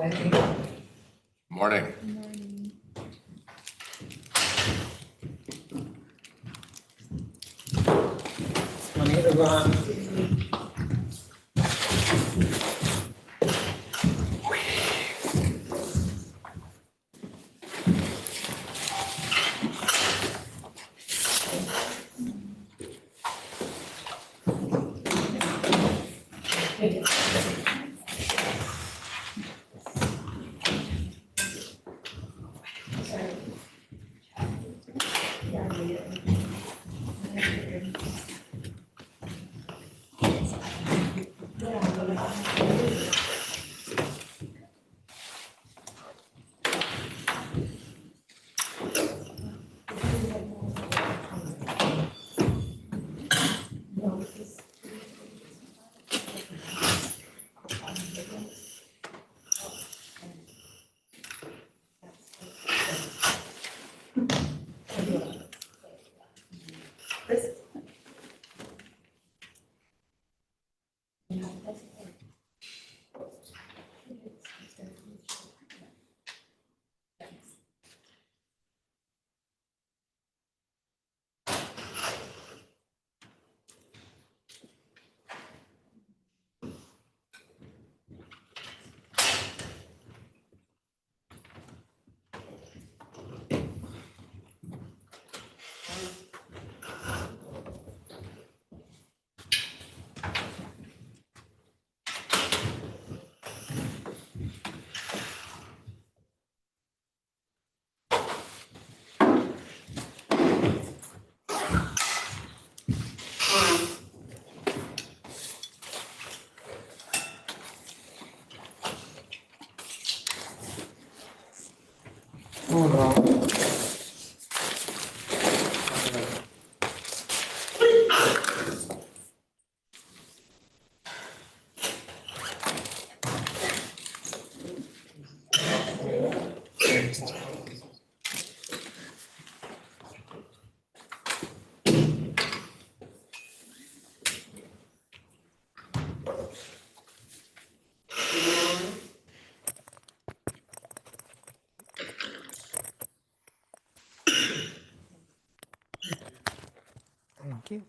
Morning. Morning, everyone. Thank you.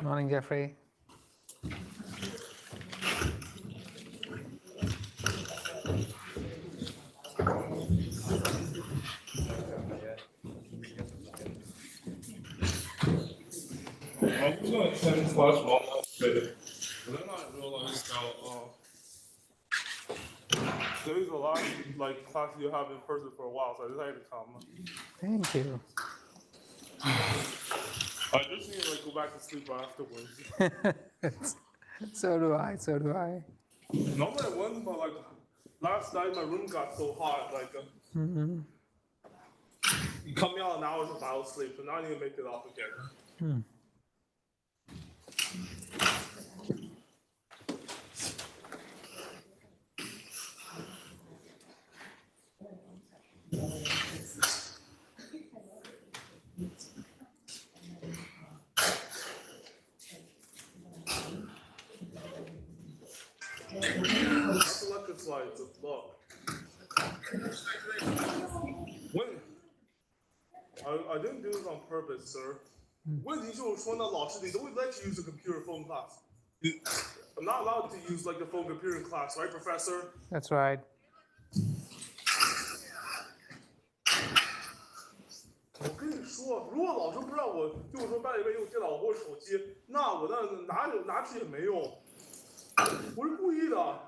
Morning, Jeffrey. I was going to attend class one today, but then I realized how there's a lot of like classes you have in person for a while, so I decided to come. Thank you. I just need to like go back to sleep afterwards. So do I. So do I. Normally I wouldn't, but like last night my room got so hot, like you cut me out an hour of I was asleep, so now I need to make it off again. That's the lecture slides. Look. When I didn't do this on purpose, sir. 问题就是说呢，老师they don't let you use a computer phone class. I'm not allowed to use like the phone computer in class, right, Professor? That's right. 我跟你说，如果老师不让我就是说班里面用电脑或者手机，那我那拿去也没用。我是故意的。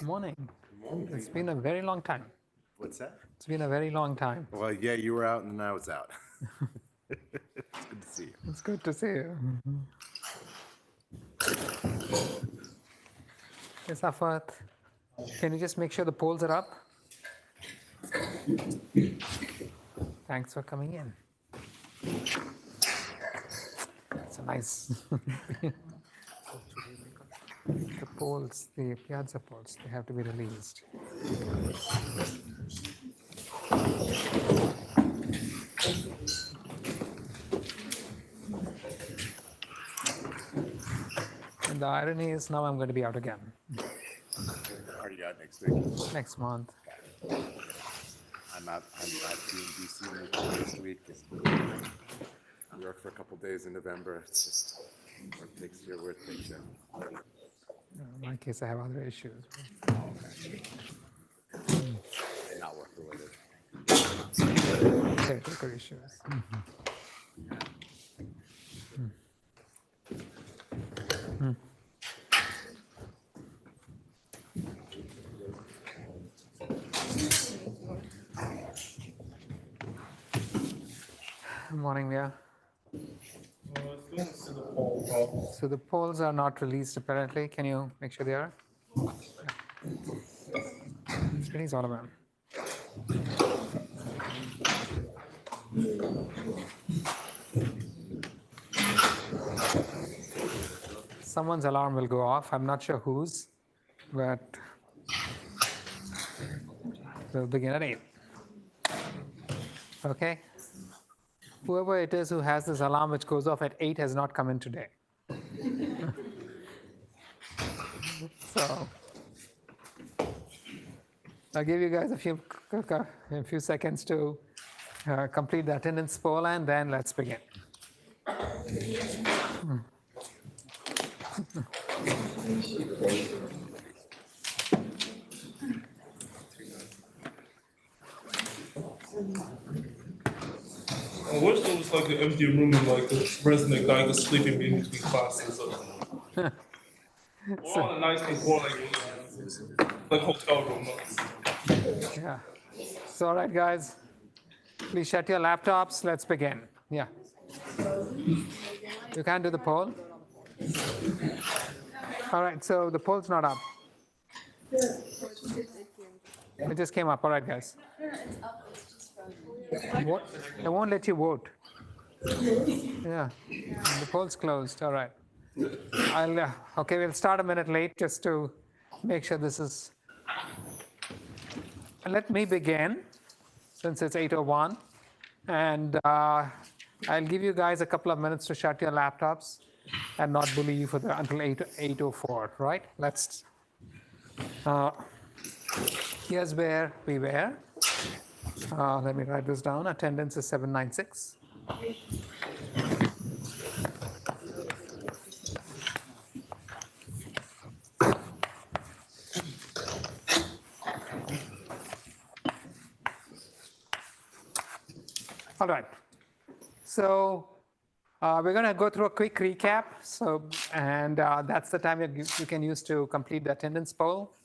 Morning. It's been a very long time. What's that? It's been a very long time. Well, yeah, you were out and I was out. It's good to see you. It's good to see you. Yes, Afat. Can you just make sure the polls are up? Thanks for coming in. It's a nice. The polls, the Piazza polls, they have to be released. And the irony is now I'm going to be out again Are you out next week? next month. I'm out in DC next week. I work for a couple days in November. It's just where it takes you, where it takes you. In my case, I have other issues. Not work related. Technical issues. Good morning, Mia. So the polls are not released apparently. Can you make sure they are? It's pretty Solomon. Someone's alarm will go off. I'm not sure whose, but we'll begin at 8. Okay? Whoever it is who has this alarm which goes off at 8 has not come in today. So I'll give you guys a few seconds to complete the attendance poll, and then let's begin. I wish there was like an empty room and like a resident guy was sleeping in between classes. Or on a nice before like hotel room. Yeah. So, all right, guys, please shut your laptops. Let's begin. Yeah. You can't do the poll? All right, so the poll's not up. It just came up. All right, guys. What? They won't let you vote. Yeah. The poll's closed. All right. Okay, we'll start a minute late just to make sure this is. Let me begin, since it's 8:01, and I'll give you guys a couple of minutes to shut your laptops and not bully you until 8:04. Right? Let's. Here's where we were. Let me write this down. Attendance is 796. All right. So we're going to go through a quick recap. And that's the time you can use to complete the attendance poll.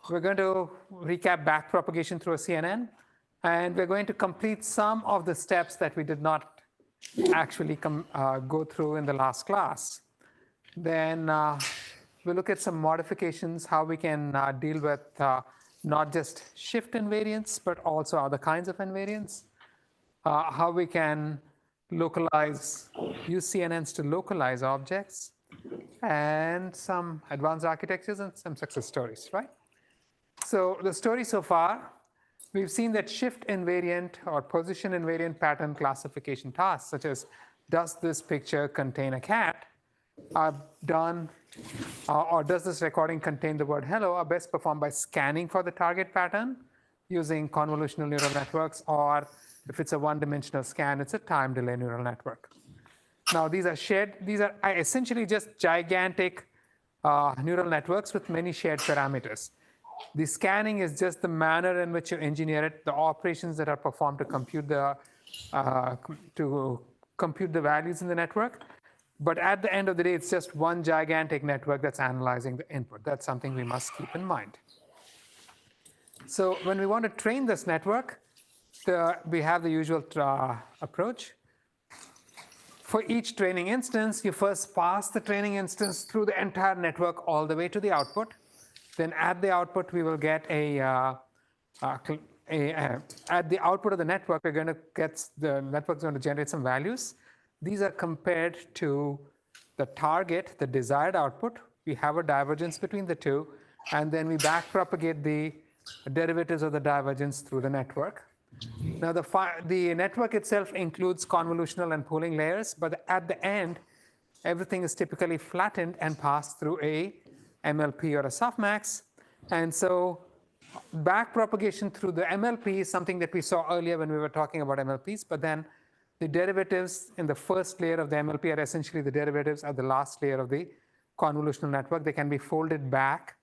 We're going to recap backpropagation through a CNN, and we're going to complete some of the steps that we did not actually go through in the last class. Then we'll look at some modifications, how we can deal with not just shift invariants, but also other kinds of invariants, how we can use CNNs to localize objects, and some advanced architectures and some success stories, right? So the story so far, we've seen that shift invariant or position invariant pattern classification tasks, such as does this picture contain a cat, are done, or does this recording contain the word hello, are best performed by scanning for the target pattern using convolutional neural networks, or if it's a one-dimensional scan, it's a time delay neural network. Now these are essentially just gigantic neural networks with many shared parameters. The scanning is just the manner in which you engineer it, the operations that are performed to compute the values in the network. But at the end of the day, it's just one gigantic network that's analyzing the input. That's something we must keep in mind. So when we want to train this network, we have the usual approach. For each training instance, you first pass the training instance through the entire network all the way to the output. Then at the output, we will get at the output of the network, we're going to get, the network's going to generate some values. These are compared to the target, the desired output. We have a divergence between the two, and then we backpropagate the derivatives of the divergence through the network. Now, the network itself includes convolutional and pooling layers, but at the end, everything is typically flattened and passed through a MLP or a softmax. And so backpropagation through the MLP is something that we saw earlier when we were talking about MLPs, but then the derivatives in the first layer of the MLP are essentially the derivatives at the last layer of the convolutional network. They can be folded back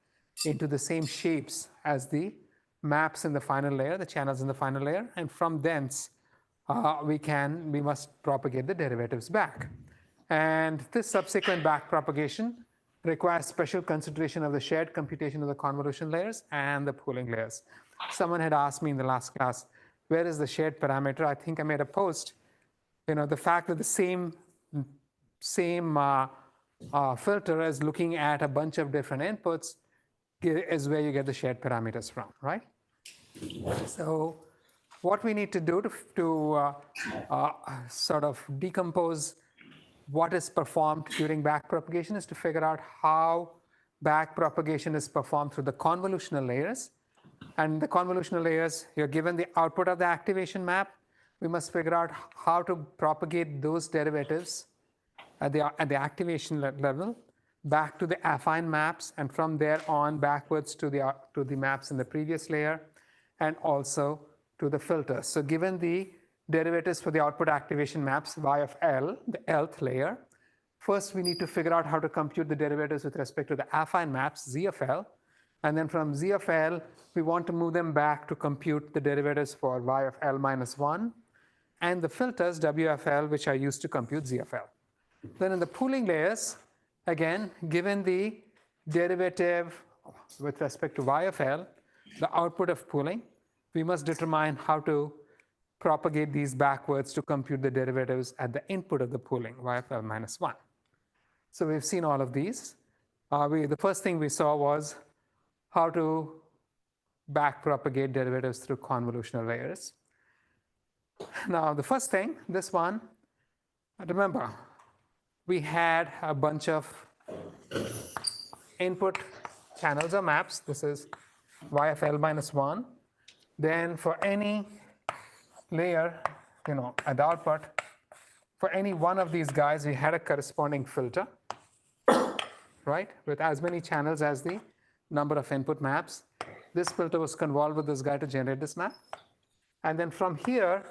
into the same shapes as the maps in the final layer, the channels in the final layer, and from thence we must propagate the derivatives back. And this subsequent backpropagation requires special consideration of the shared computation of the convolution layers and the pooling layers. Someone had asked me in the last class, where is the shared parameter? I think I made a post. The fact that the same filter is looking at a bunch of different inputs is where you get the shared parameters from, right? So what we need to do to sort of decompose what is performed during backpropagation is to figure out how backpropagation is performed through the convolutional layers. And the convolutional layers, you're given the output of the activation map. We must figure out how to propagate those derivatives at the activation level back to the affine maps, and from there on backwards to the maps in the previous layer, and also to the filters. So given the derivatives for the output activation maps y of L, the Lth layer, first we need to figure out how to compute the derivatives with respect to the affine maps z of L. And then from z of L, we want to move them back to compute the derivatives for y of L minus 1 and the filters w of L, which are used to compute z of L. Then in the pooling layers, again, given the derivative with respect to y of L, the output of pooling, we must determine how to propagate these backwards to compute the derivatives at the input of the pooling, y of L minus 1. So we've seen all of these. The first thing we saw was how to backpropagate derivatives through convolutional layers. Now, the first thing, this one, remember, we had a bunch of input channels or maps. This is y of L minus 1. Then for any layer, at the output, for any one of these guys, we had a corresponding filter, right, with as many channels as the number of input maps. This filter was convolved with this guy to generate this map. And then from here,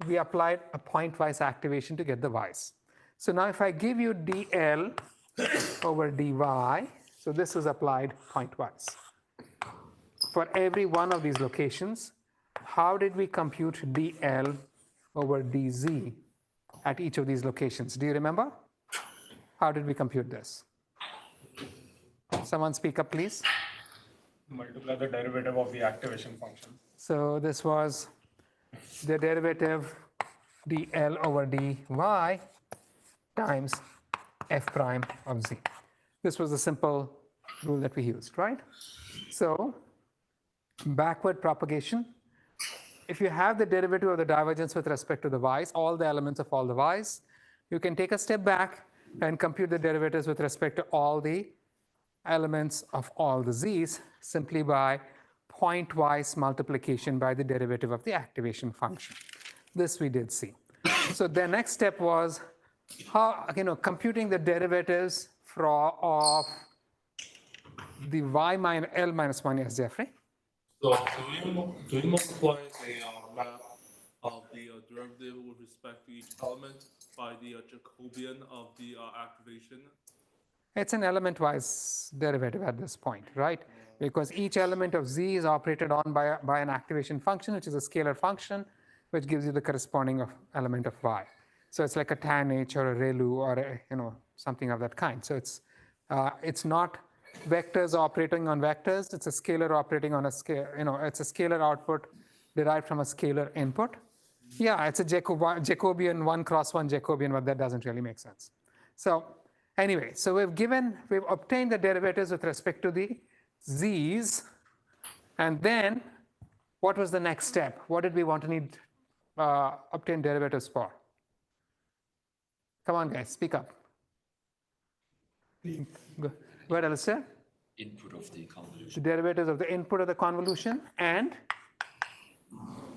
we applied a pointwise activation to get the y's. So now if I give you dl over dy, so this is applied pointwise. For every one of these locations, how did we compute dl over dz at each of these locations? Do you remember? How did we compute this? Someone speak up, please. Multiply the derivative of the activation function. So this was the derivative dl over dy times f prime of z. This was the simple rule that we used, right? So backward propagation, if you have the derivative of the divergence with respect to the y's, all the elements of all the y's, you can take a step back and compute the derivatives with respect to all the elements of all the z's simply by pointwise multiplication by the derivative of the activation function. This we did see. So the next step was how, computing the derivatives of the y minus L minus 1. Yes, Jeffrey? So do we multiply a map of the derivative with respect to each element by the Jacobian of the activation? It's an element-wise derivative at this point, right? Because each element of z is operated on by an activation function, which is a scalar function, which gives you the corresponding element of y. So it's like a tan H or a ReLU or something of that kind. So it's not vectors operating on vectors. It's a scalar operating on a scale. It's a scalar output derived from a scalar input. Yeah, it's a Jacobian 1 cross 1 Jacobian, but that doesn't really make sense. So anyway, so we've obtained the derivatives with respect to the z's, and then what was the next step? What did we want to obtain derivatives for? Come on, guys, speak up. Go ahead, Alistair. Input of the convolution. The derivatives of the input of the convolution and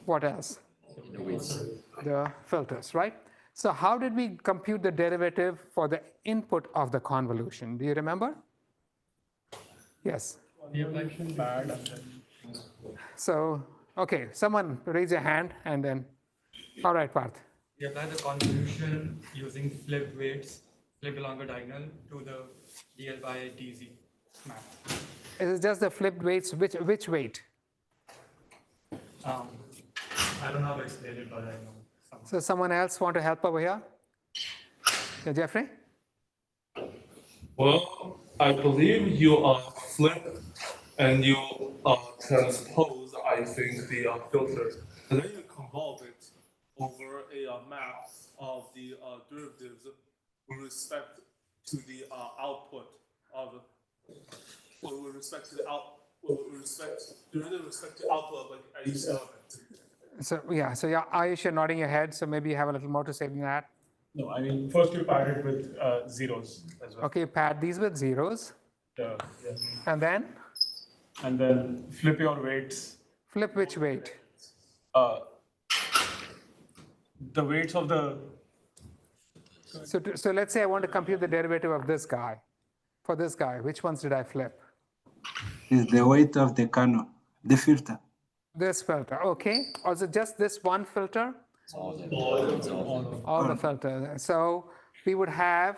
what else? The filters, right? So how did we compute the derivative for the input of the convolution? Do you remember? Yes. We applied pad and then. So, okay, someone raise your hand and then, all right, Parth. We apply the convolution using flipped weights, flip along a diagonal to the dl by dz map. It is just the flipped weights. Which weight? I don't know how to explain it, but I know. So someone else want to help over here? Yeah, Jeffrey? Well, I believe you flip and you transpose, I think, the filters, and then you convolve it over a map of the derivatives with respect to the output of, with respect to the output of like each element. So yeah, Ayush, you're nodding your head, so maybe you have a little more to say than that. No, I mean, first you pad it with zeros as well. Okay, you pad these with zeros, Yeah. and then And then flip your weights. flip which weight? The weights of the. So let's say I want to compute the derivative of this guy. For this guy, which ones did I flip? Is the weight of the canon, the filter. This filter, okay. Or is it just this one filter? All All the filters. So we'd have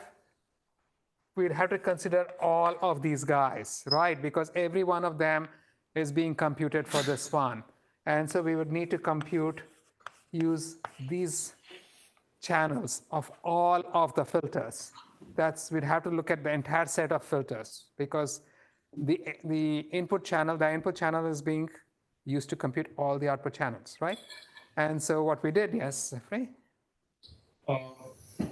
to consider all of these guys, right? Because every one of them is being computed for this one. And so we would need to use these channels of all of the filters. We'd have to look at the entire set of filters because the input channel is being used to compute all the output channels, right? And so what we did, yes, Jeffrey? Can I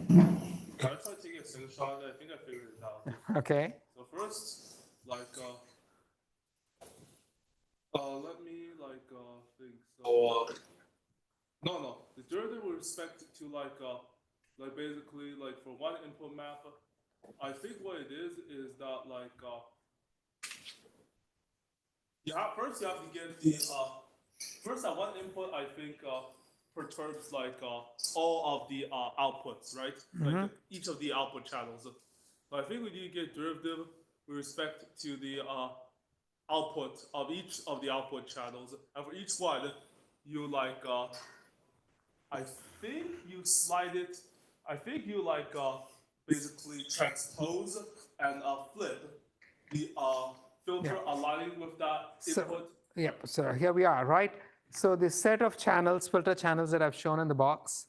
try taking a screenshot? I think I figured it out. Okay. So first, like, let me think. So, no, the derivative with respect to like basically like for one input map, I think what it is that like first you have to get the first at one input I think perturbs like all of the outputs, right? Like each of the output channels. So I think we need to get derivative with respect to the output of each of the output channels, and for each one, you like I think you slide it. I think you like basically transpose and flip the filter aligning with that input. So here we are, right? So the set of channels, filter channels that I've shown in the box,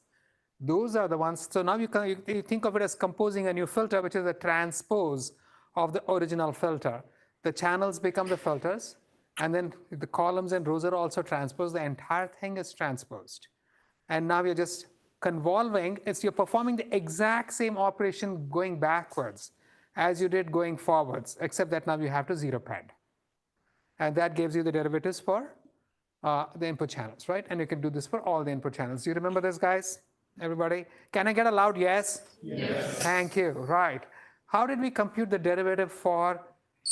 those are the ones. So now you think of it as composing a new filter, which is a transpose of the original filter. The channels become the filters, and then the columns and rows are also transposed. The entire thing is transposed. And now you're just convolving. You're performing the exact same operation going backwards as you did going forwards, except that now you have to zero pad. And that gives you the derivatives for the input channels, right? And you can do this for all the input channels. Do you remember this, guys? Everybody? Can I get a loud yes? Yes. Thank you. Right. How did we compute the derivative for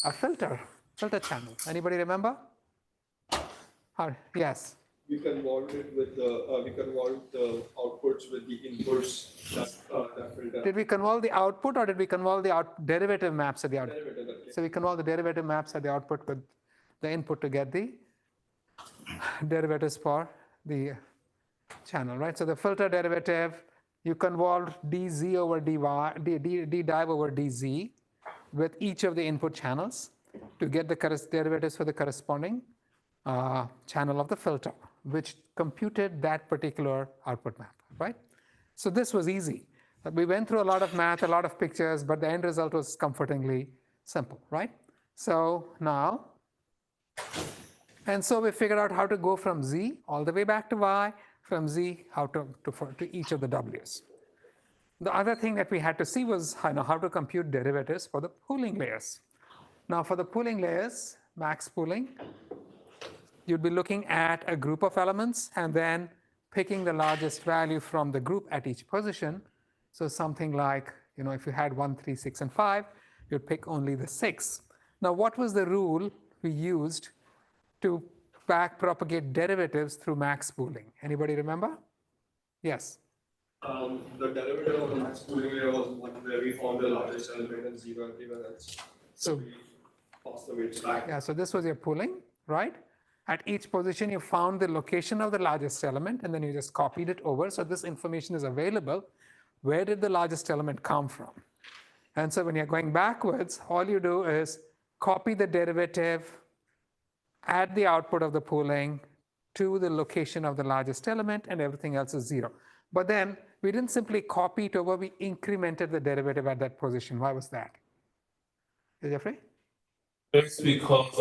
a filter channel? Anybody remember? Yes. We convolved it with the outputs with the inputs that filter. Did we convolve the output or did we convolve the derivative maps at the output? Derivative, okay. So we convolve the derivative maps at the output with the input to get the derivatives for the channel, right? So the filter derivative, you convolve dz over dy, d div over dz with each of the input channels to get the derivatives for the corresponding channel of the filter, which computed that particular output map, right? So this was easy. We went through a lot of math, a lot of pictures, but the end result was comfortingly simple, right? So now, and so we figured out how to go from Z all the way back to Y, from Z how to each of the W's. The other thing that we had to see was how to compute derivatives for the pooling layers. Now for the pooling layers, max pooling, you'd be looking at a group of elements and then picking the largest value from the group at each position. So something like, if you had 1, 3, 6, and 5, you'd pick only the 6. Now what was the rule we used to back propagate derivatives through max pooling? Anybody remember? Yes. The derivative of the max pooling layer was one where we found the largest element and zero everywhere else. So we passed the weights back. Yeah, so this was your pooling, right? At each position, you found the location of the largest element, and then you just copied it over. So this information is available. Where did the largest element come from? And so when you're going backwards, all you do is copy the derivative, add the output of the pooling to the location of the largest element, and everything else is 0. But then we didn't simply copy it over, we incremented the derivative at that position. Why was that? Jeffrey? It's because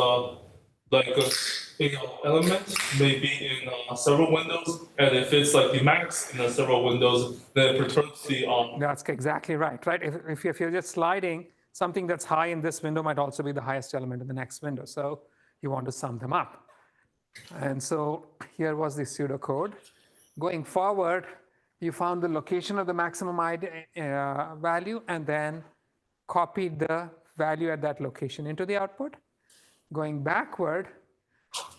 element may be in several windows, and if it's like the max in several windows, then it perturbs the That's exactly right? If you're just sliding, something that's high in this window might also be the highest element in the next window. So you want to sum them up. And so here was the pseudocode. Going forward, you found the location of the maximum value and then copied the value at that location into the output. Going backward,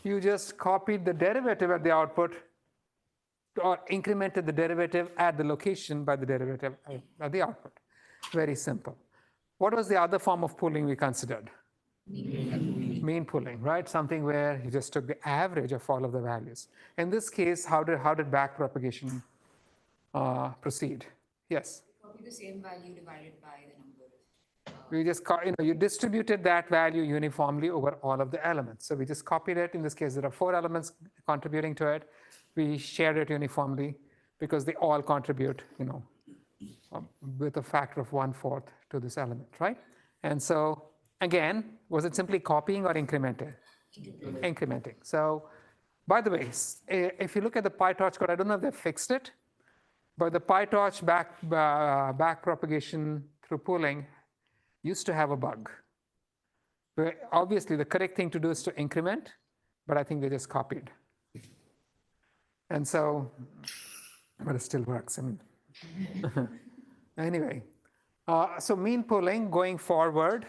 you just copied the derivative at the output or incremented the derivative at the location by the derivative at the output. Very simple. What was the other form of pooling we considered? Mean pooling, right? Something where you just took the average of all of the values. In this case, how did backpropagation proceed? Yes? Copy the same value divided by the number. We just, you distributed that value uniformly over all of the elements. So we just copied it. In this case, there are 4 elements contributing to it. We shared it uniformly because they all contribute, with a factor of 1/4 to this element, right? And so, again, was it simply copying or incrementing? Incrementing. So, by the way, if you look at the PyTorch code, I don't know if they fixed it, but the PyTorch back propagation through pooling used to have a bug. Where obviously, the correct thing to do is to increment, but I think they just copied. And so, but it still works. Anyway, so mean pooling going forward,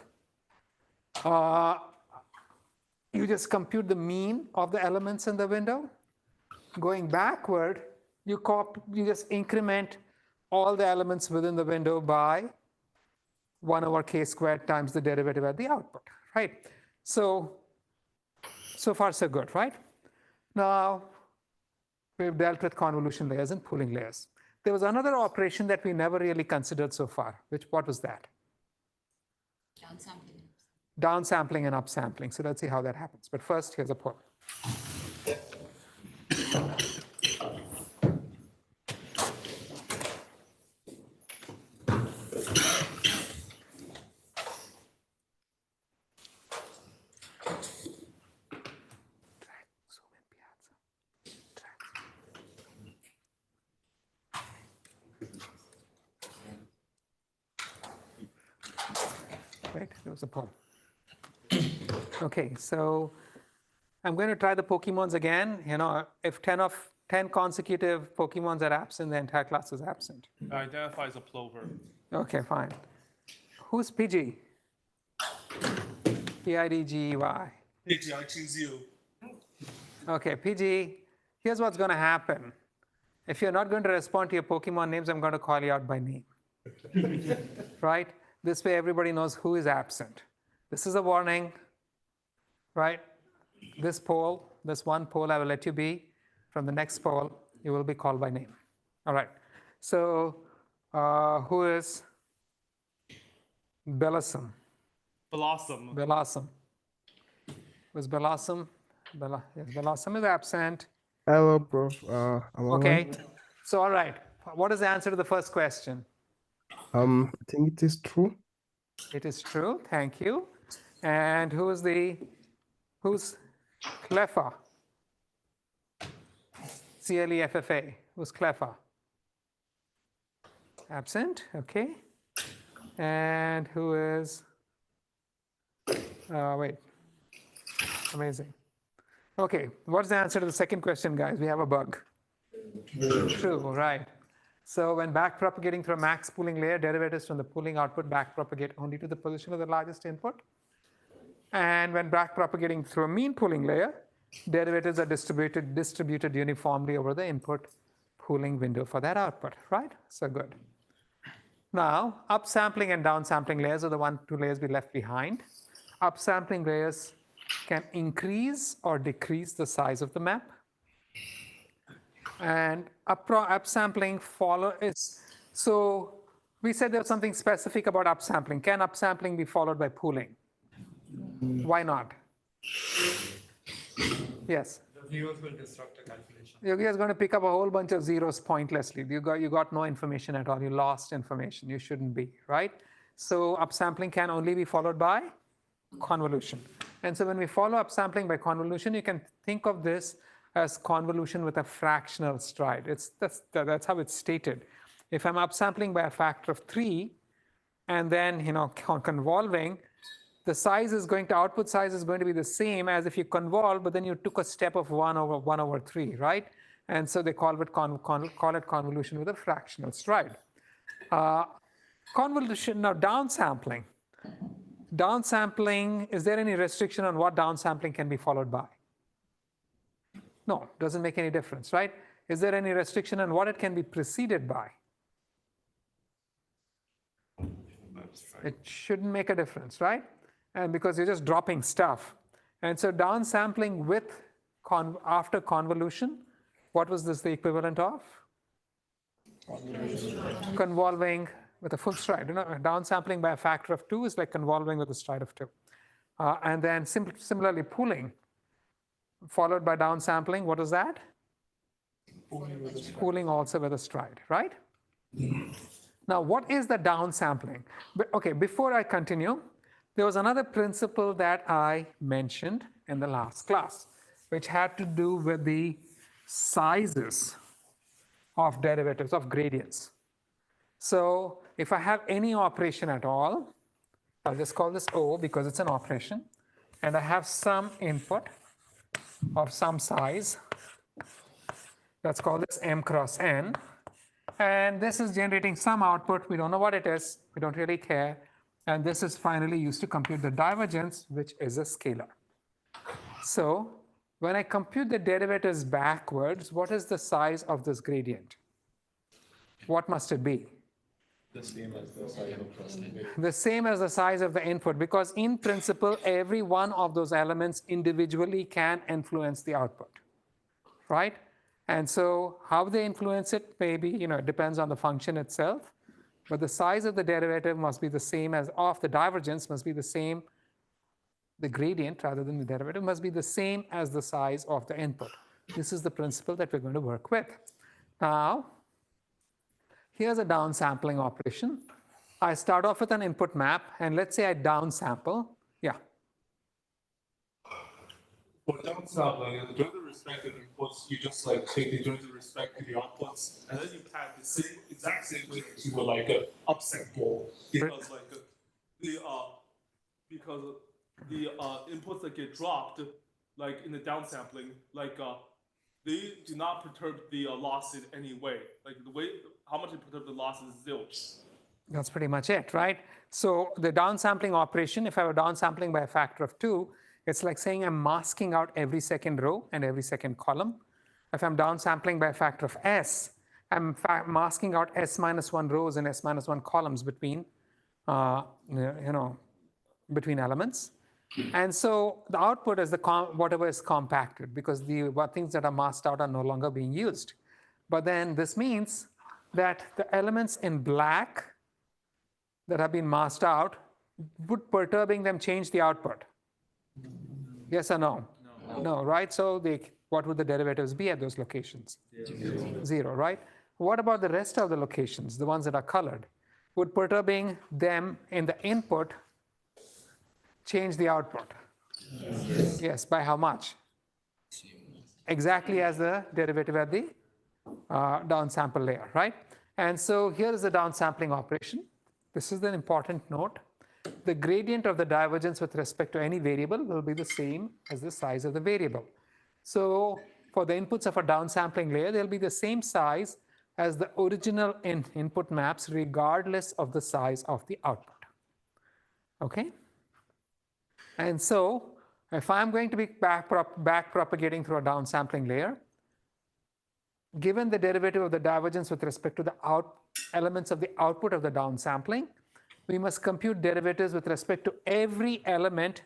you just compute the mean of the elements in the window. Going backward, you just increment all the elements within the window by 1/k² times the derivative at the output, right? So far so good, right? Now, we've dealt with convolution layers and pooling layers. There was another operation that we never really considered so far. What was that? Downsampling. Downsampling and upsampling. So let's see how that happens. But first, here's a poll. Right, there was a poll. Okay, so I'm going to try the Pokemons again. If 10 consecutive Pokemons are absent, the entire class is absent. identifies a plover. Okay, fine. Who's PG? PIDGEY. PG, I choose you. Okay, PG, here's what's going to happen. If you're not going to respond to your Pokemon names, I'm going to call you out by name. Right? This way, everybody knows who is absent. This is a warning, right? This one poll, I will let you be. From the next poll, you will be called by name. All right. So, who is Blossom? Blossom. Was Blossom? Yes, Blossom is absent. Hello, Prof. Okay. So, all right. What is the answer to the first question? I think it is true. It is true. Thank you. And who's Cleffa? CLEFFA. Who's Cleffa? Absent. Okay. And who is? Wait. Amazing. Okay. What's the answer to the second question, guys? We have a bug. True. Right. So when backpropagating through a max pooling layer, derivatives from the pooling output backpropagate only to the position of the largest input. And when backpropagating through a mean pooling layer, derivatives are distributed uniformly over the input pooling window for that output, right? So good. Now, upsampling and downsampling layers are the two layers we left behind. Upsampling layers can increase or decrease the size of the map. And upsampling so we said there was something specific about upsampling. Can upsampling be followed by pooling? Why not? Yes? The zeros will disrupt the calculation. You're just going to pick up a whole bunch of zeros pointlessly. You got no information at all. You lost information. You shouldn't be, right? So upsampling can only be followed by convolution. And so when we follow upsampling by convolution, you can think of this as convolution with a fractional stride. That's how it's stated. If I'm upsampling by a factor of 3 and then convolving, the output size is going to be the same as if you convolve, but then you took a step of 1 over 3, right? And so they call it convolution with a fractional stride. Convolution, now downsampling. Downsampling, is there any restriction on what downsampling can be followed by? No, doesn't make any difference, right? Is there any restriction on what it can be preceded by? It shouldn't make a difference, right? And because you're just dropping stuff. And so downsampling after convolution, what was this the equivalent of? Convolving with a full stride. Downsampling by a factor of 2 is like convolving with a stride of 2. And then similarly pooling, followed by downsampling, what is that? Pooling also with a stride, right? Now, what is the downsampling? Okay, before I continue, there was another principle that I mentioned in the last class, which had to do with the sizes of derivatives, of gradients. So if I have any operation at all, I'll just call this O because it's an operation, and I have some input of some size. Let's call this M cross N. And this is generating some output. We don't know what it is. We don't really care. And this is finally used to compute the divergence, which is a scalar. So when I compute the derivatives backwards, what is the size of this gradient? What must it be? The same as the size of the input. The same as the size of the input, because in principle, every one of those elements individually can influence the output, right? And so how they influence it, maybe, it depends on the function itself. But the size of the derivative must be the same as of the divergence must be the same. The gradient, rather than the derivative, must be the same as the size of the input. This is the principle that we're going to work with. Now, here's a downsampling operation. I start off with an input map, and let's say I downsample. Yeah. For downsampling, and during the respective inputs, you just take the during the respect to the outputs, and then you pack the exact same way to like an upsample, because the inputs that get dropped, like in the downsampling, they do not perturb the loss in any way. Like the way how much it perturbs the loss is zilch. That's pretty much it, right? So the downsampling operation, if I were downsampling by a factor of 2, it's like saying I'm masking out every second row and every second column. If I'm downsampling by a factor of S, I'm masking out S minus 1 rows and S minus 1 columns between, between elements. And so the output is whatever is compacted, because the things that are masked out are no longer being used. But then this means that the elements in black that have been masked out, would perturbing them change the output? Yes or no? No, right? So what would the derivatives be at those locations? 0, right? What about the rest of the locations, the ones that are colored? Would perturbing them in the input change the output? Yes, by how much? Exactly as the derivative at the downsample layer, right? And so here is the downsampling operation. This is an important note. The gradient of the divergence with respect to any variable will be the same as the size of the variable. So for the inputs of a downsampling layer, they'll be the same size as the original input maps regardless of the size of the output. Okay? And so if I'm going to be back propagating through a downsampling layer, given the derivative of the divergence with respect to the elements of the output of the downsampling, we must compute derivatives with respect to every element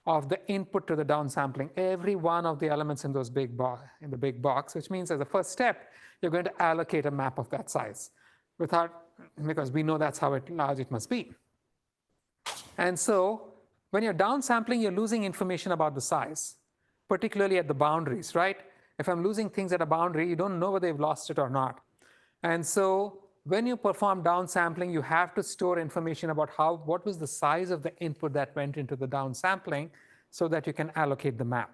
of the input to the downsampling, every one of the elements in those in the big box, which means as a first step, you're going to allocate a map of that size because we know that's how large it must be. And so when you're downsampling, you're losing information about the size, particularly at the boundaries, right? If I'm losing things at a boundary, you don't know whether you've lost it or not. And so when you perform downsampling, you have to store information about what was the size of the input that went into the downsampling so that you can allocate the map.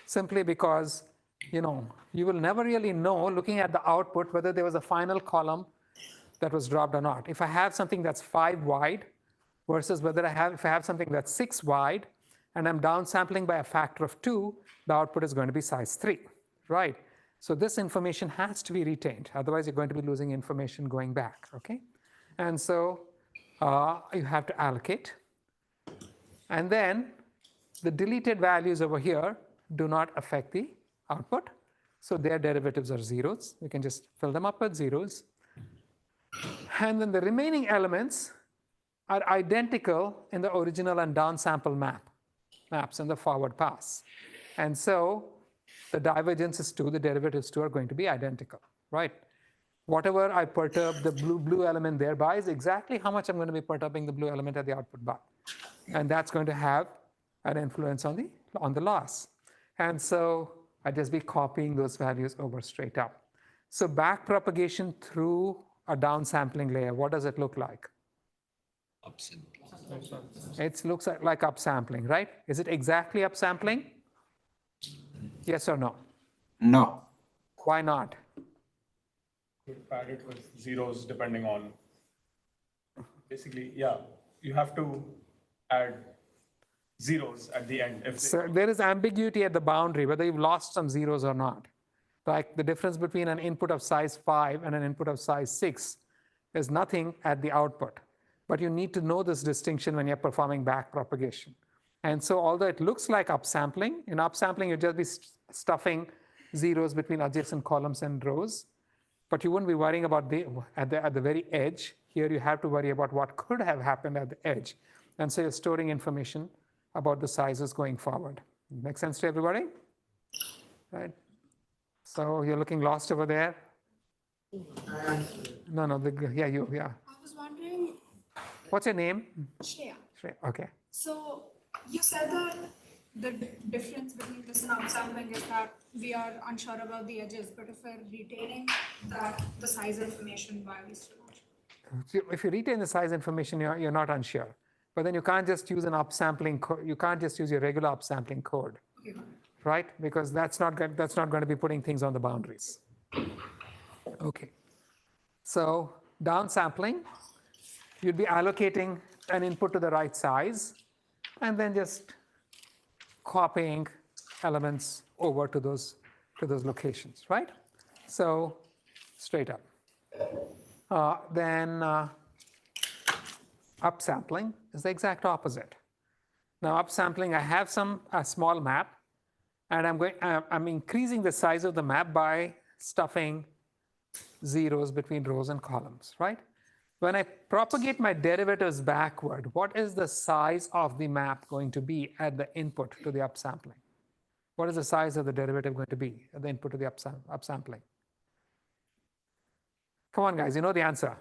Simply because, you will never really know, looking at the output, whether there was a final column that was dropped or not. If I have something that's 5 wide versus if I have something that's 6 wide, and I'm downsampling by a factor of 2, the output is going to be size 3, right? So this information has to be retained. Otherwise, you're going to be losing information going back, okay? And so you have to allocate. And then the deleted values over here do not affect the output. So their derivatives are zeros. We can just fill them up with zeros. And then the remaining elements are identical in the original and downsample maps in the forward pass. And so the divergences too, the derivatives too, are going to be identical, right? Whatever I perturb the blue element there by is exactly how much I'm going to be perturbing the blue element at the output bar. And that's going to have an influence on the loss. And so I just be copying those values over straight up. So back propagation through a downsampling layer, what does it look like? It looks like upsampling, right? Is it exactly upsampling? Yes or no? No. Why not? You pad it with zeros depending on, basically, yeah, you have to add zeros at the end. So there is ambiguity at the boundary, whether you've lost some zeros or not. Like the difference between an input of size 5 and an input of size 6 is nothing at the output. But you need to know this distinction when you're performing back propagation. And so although it looks like upsampling, in upsampling you'd just be stuffing zeros between adjacent columns and rows, but you wouldn't be worrying about at the very edge. Here you have to worry about what could have happened at the edge. And so you're storing information about the sizes going forward. Make sense to everybody? Right? So you're looking lost over there? No, yeah, you. I was wondering. What's your name? Shreya. Shreya, okay. So you said that the difference between this and upsampling is that we are unsure about the edges, but if we're retaining the size information, why are we still unsure? If you retain the size information, you're not unsure. But then you can't just use an upsampling code. You can't just use your regular upsampling code, okay, right? Because that's not going to be putting things on the boundaries. Okay. So downsampling, you'd be allocating an input to the right size, and then just copying elements over to those locations, right? So straight up. Then upsampling is the exact opposite. Now upsampling, I have a small map, and I'm increasing the size of the map by stuffing zeros between rows and columns, right? When I propagate my derivatives backward, what is the size of the map going to be at the input to the upsampling? What is the size of the derivative going to be at the input to the upsampling? Come on, guys, you know the answer.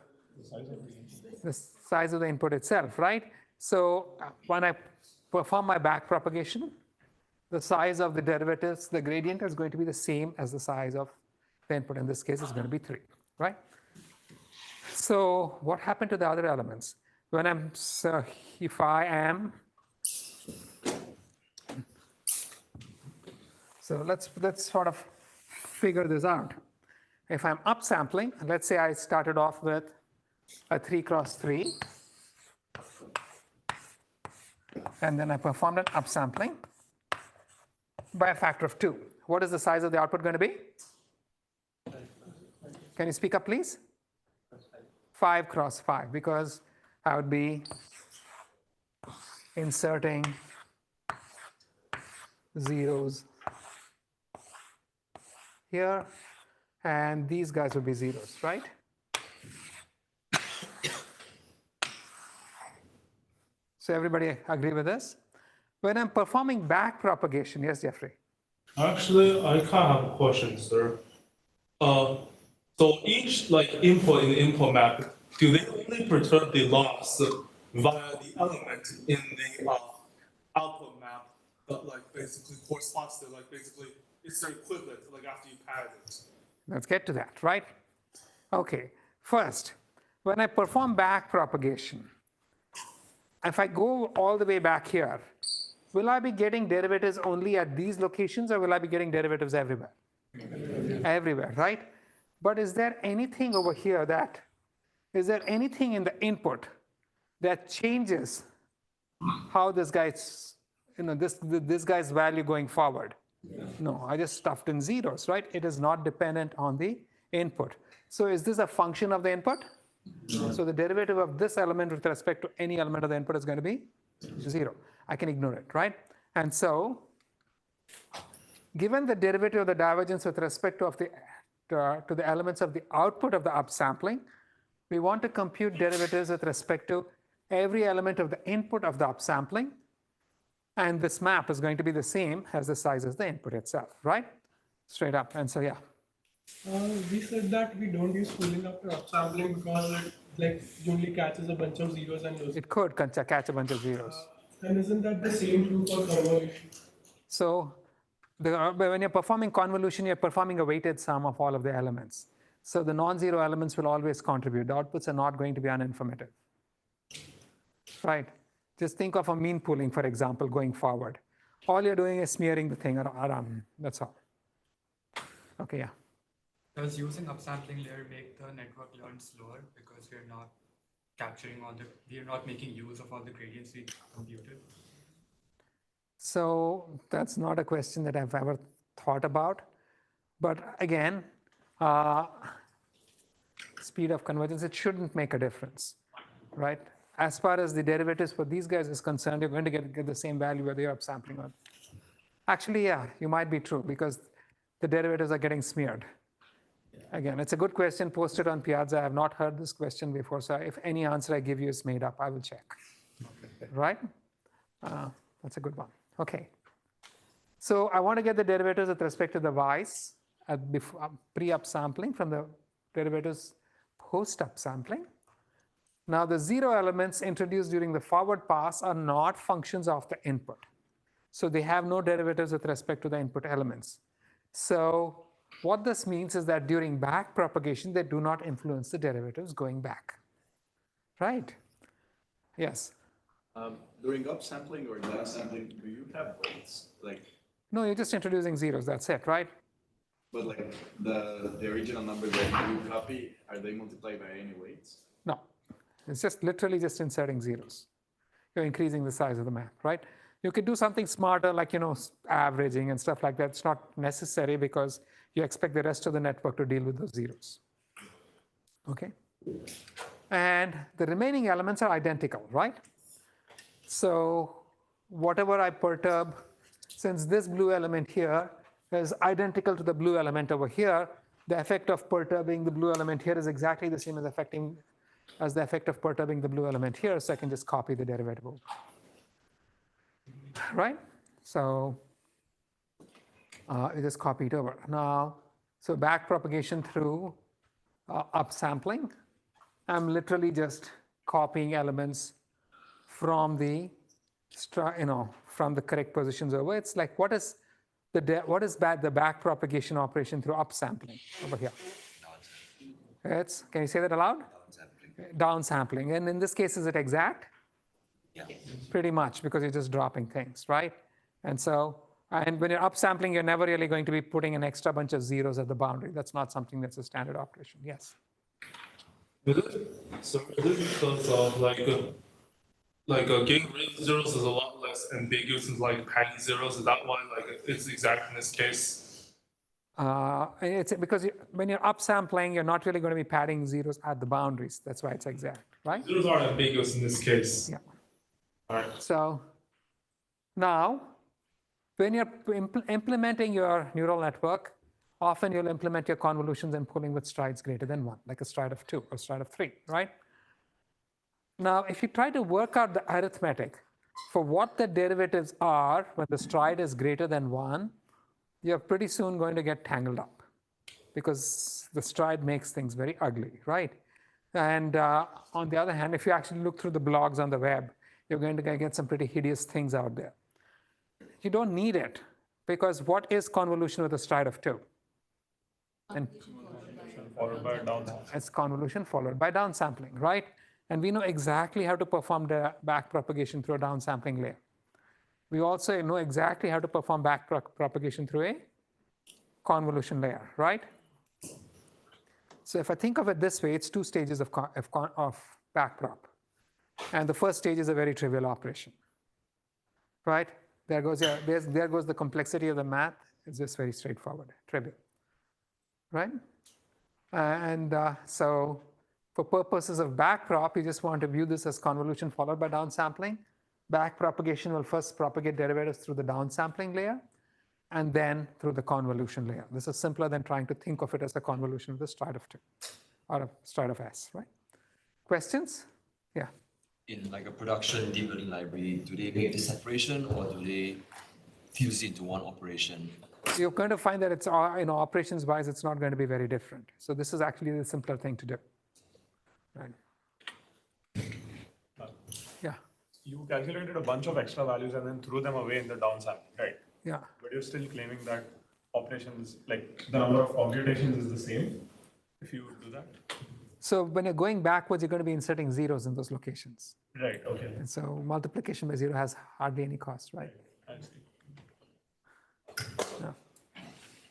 The size of the input itself, right? So when I perform my back propagation, the size of the derivatives, the gradient is going to be the same as the size of The input in this case is going to be 3, right? So what happened to the other elements? When I'm, so if I am, so let's sort of figure this out. If I'm upsampling, let's say I started off with a 3 cross 3, and then I performed an upsampling by a factor of 2. What is the size of the output going to be? Can you speak up, please? 5 cross 5, because I would be inserting zeros here, and these guys would be zeros, right? So everybody agree with this? When I'm performing back propagation, yes, Jeffrey? Actually, I kind of have a question, sir. So each like input in the input map, do they only perturb the loss via the element in the output map that like basically corresponds to like basically it's their equivalent like after you padded it? Let's get to that, right? Okay, first, when I perform back propagation, if I go all the way back here, will I be getting derivatives only at these locations, or will I be getting derivatives everywhere? Everywhere, right? But is there anything over here is there anything in the input that changes how this guy's, this guy's value going forward? No, I just stuffed in zeros, right? It is not dependent on the input. So is this a function of the input? No. So the derivative of this element with respect to any element of the input is going to be 0. I can ignore it, right? And so given the derivative of the divergence with respect to the elements of the output of the upsampling, we want to compute derivatives with respect to every element of the input of the upsampling. And this map is going to be the same as the size as the input itself, right? Straight up. And so, yeah. We said that we don't use pooling after upsampling because it like usually catches a bunch of zeros and loses. It could catch a bunch of zeros. And isn't that the same true for convolution? So when you're performing convolution, you're performing a weighted sum of all of the elements. So the non-zero elements will always contribute. The outputs are not going to be uninformative, right? Just think of a mean pooling, for example, going forward. All you're doing is smearing the thing around. That's all. Okay, yeah. Does using upsampling layer make the network learn slower because we're not capturing we're not making use of all the gradients we computed? So that's not a question that I've ever thought about. But again, speed of convergence, it shouldn't make a difference, right? As far as the derivatives for these guys is concerned, you're going to get the same value whether you're upsampling or. Actually, yeah, you might be true because the derivatives are getting smeared. Again, it's a good question posted on Piazza. I have not heard this question before, so if any answer I give you is made up, I will check. Right? That's a good one. Okay. So I want to get the derivatives with respect to the y's pre-upsampling from the derivatives post-upsampling. Now the 0 elements introduced during the forward pass are not functions of the input. So they have no derivatives with respect to the input elements. So what this means is that during back propagation, they do not influence the derivatives going back. Right? Yes? During upsampling or downsampling, do you have weights? No, you're just introducing zeros, that's it, right? But like the original numbers that you copy, are they multiplied by any weights? No, it's just literally just inserting zeros. You're increasing the size of the map, right? You could do something smarter like, averaging and stuff like that. It's not necessary because you expect the rest of the network to deal with those zeros. Okay? And the remaining elements are identical, right? So whatever I perturb, since this blue element here is identical to the blue element over here, the effect of perturbing the blue element here is exactly the same as the effect of perturbing the blue element here, so I can just copy the derivative over. Right? So it is copied over. Now, so back propagation through upsampling, I'm literally just copying elements from the from the correct positions over. It's like what is what is the back propagation operation through upsampling over here? Can you say that aloud? Downsampling. And in this case, is it exact? Yeah. Pretty much, because you're just dropping things, right? And when you're upsampling, you're never really going to be putting an extra bunch of zeros at the boundary. That's not something that's a standard operation. Yes? So is it because of getting rid of zeros is a lot less ambiguous than padding zeros? Is that why it's exact in this case? It's because when you're upsampling, you're not really going to be padding zeros at the boundaries. That's why it's exact, right? Zeros are ambiguous in this case. Yeah. All right. So now, when you're implementing your neural network, often you'll implement your convolutions and pooling with strides greater than 1, like a stride of 2 or stride of 3, right? Now, if you try to work out the arithmetic for what the derivatives are when the stride is greater than 1, you're pretty soon going to get tangled up because the stride makes things very ugly, right? And on the other hand, if you actually look through the blogs on the web, you're going to get some pretty hideous things out there. You don't need it, because what is convolution with a stride of 2? And Followed by downsampling. it's convolution followed by downsampling, right? And we know exactly how to perform the back propagation through a downsampling layer. We also know exactly how to perform back propagation through a convolution layer, right? So if I think of it this way, it's 2 stages of back prop. And the first stage is a very trivial operation, right? There goes the complexity of the math. It's just very straightforward, trivial, right? So for purposes of back prop, you just want to view this as convolution followed by downsampling. Back propagation will first propagate derivatives through the downsampling layer and then through the convolution layer. This is simpler than trying to think of it as a convolution with a stride of 2 or a stride of S, right? Questions? Yeah. In a production deep learning library, do they make this separation or do they fuse it into one operation? You're going to find that it's, operations-wise, it's not going to be very different. So this is actually the simpler thing to do, right? Yeah. You calculated a bunch of extra values and then threw them away in the downsampling, right? Yeah. But you're still claiming that operations, the number of computations is the same if you do that? So when you're going backwards, you're going to be inserting zeros in those locations. Right, okay. And so multiplication by 0 has hardly any cost, right? I see. Yeah.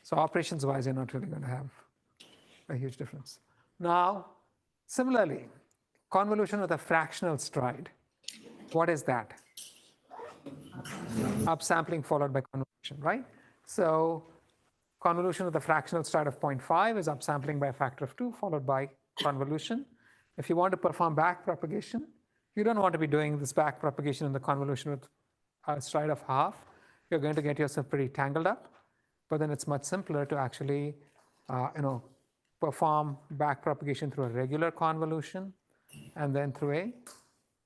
So operations-wise, you're not really going to have a huge difference. Now, similarly, convolution with a fractional stride. What is that? Upsampling followed by convolution, right? So convolution with a fractional stride of 0.5 is upsampling by a factor of 2 followed by convolution. If you want to perform back propagation, you don't want to be doing this back propagation in the convolution with a stride of half. You're going to get yourself pretty tangled up. But then it's much simpler to actually, perform back propagation through a regular convolution and then through a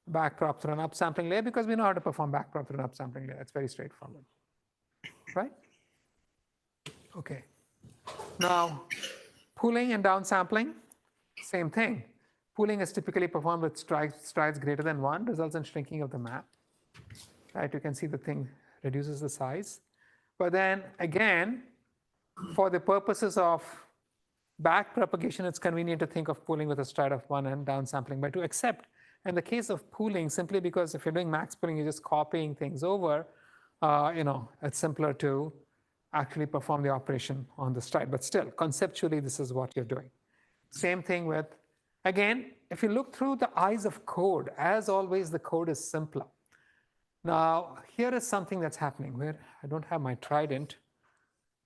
back prop through an upsampling layer, because we know how to perform back prop through an upsampling layer. It's very straightforward, right? Okay. Now, pooling and downsampling, same thing. Pooling is typically performed with strides greater than 1, results in shrinking of the map. Right? You can see the thing reduces the size. But then again, for the purposes of back propagation, it's convenient to think of pooling with a stride of 1 and downsampling by 2, except in the case of pooling, simply because if you're doing max pooling, you're just copying things over, it's simpler to actually perform the operation on the stride. But still, conceptually, this is what you're doing. Same thing with, again, if you look through the eyes of code, as always, the code is simpler. Now, here is something that's happening where I don't have my trident.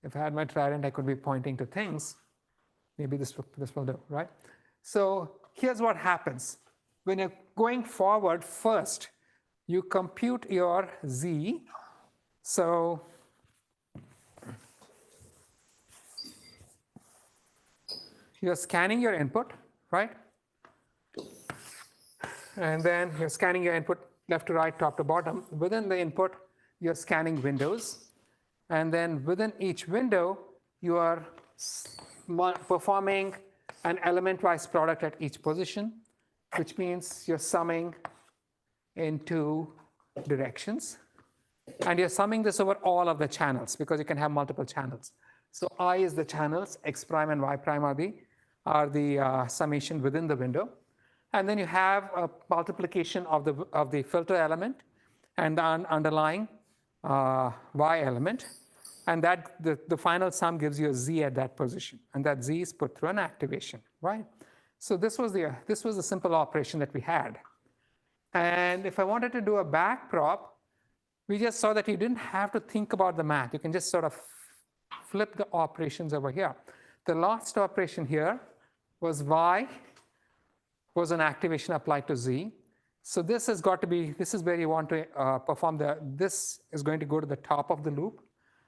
If I had my trident, I could be pointing to things. Maybe this will do, right? So here's what happens. When you're going forward, first, you compute your z. So you're scanning your input, right? And then you're scanning your input left to right, top to bottom. Within the input, you're scanning windows. And then within each window, you are performing an element-wise product at each position, which means you're summing in 2 directions. And you're summing this over all of the channels because you can have multiple channels. So I is the channels, X prime and Y prime are the summation within the window. And then you have a multiplication of the filter element and the underlying Y element. And that the final sum gives you a Z at that position. And that Z is put through an activation, right? So this was the simple operation that we had. And if I wanted to do a back prop, we just saw that you didn't have to think about the math. You can just sort of flip the operations over here. The last operation here was Y was an activation applied to Z. So this has got to be, this is where you want to perform this is going to go to the top of the loop.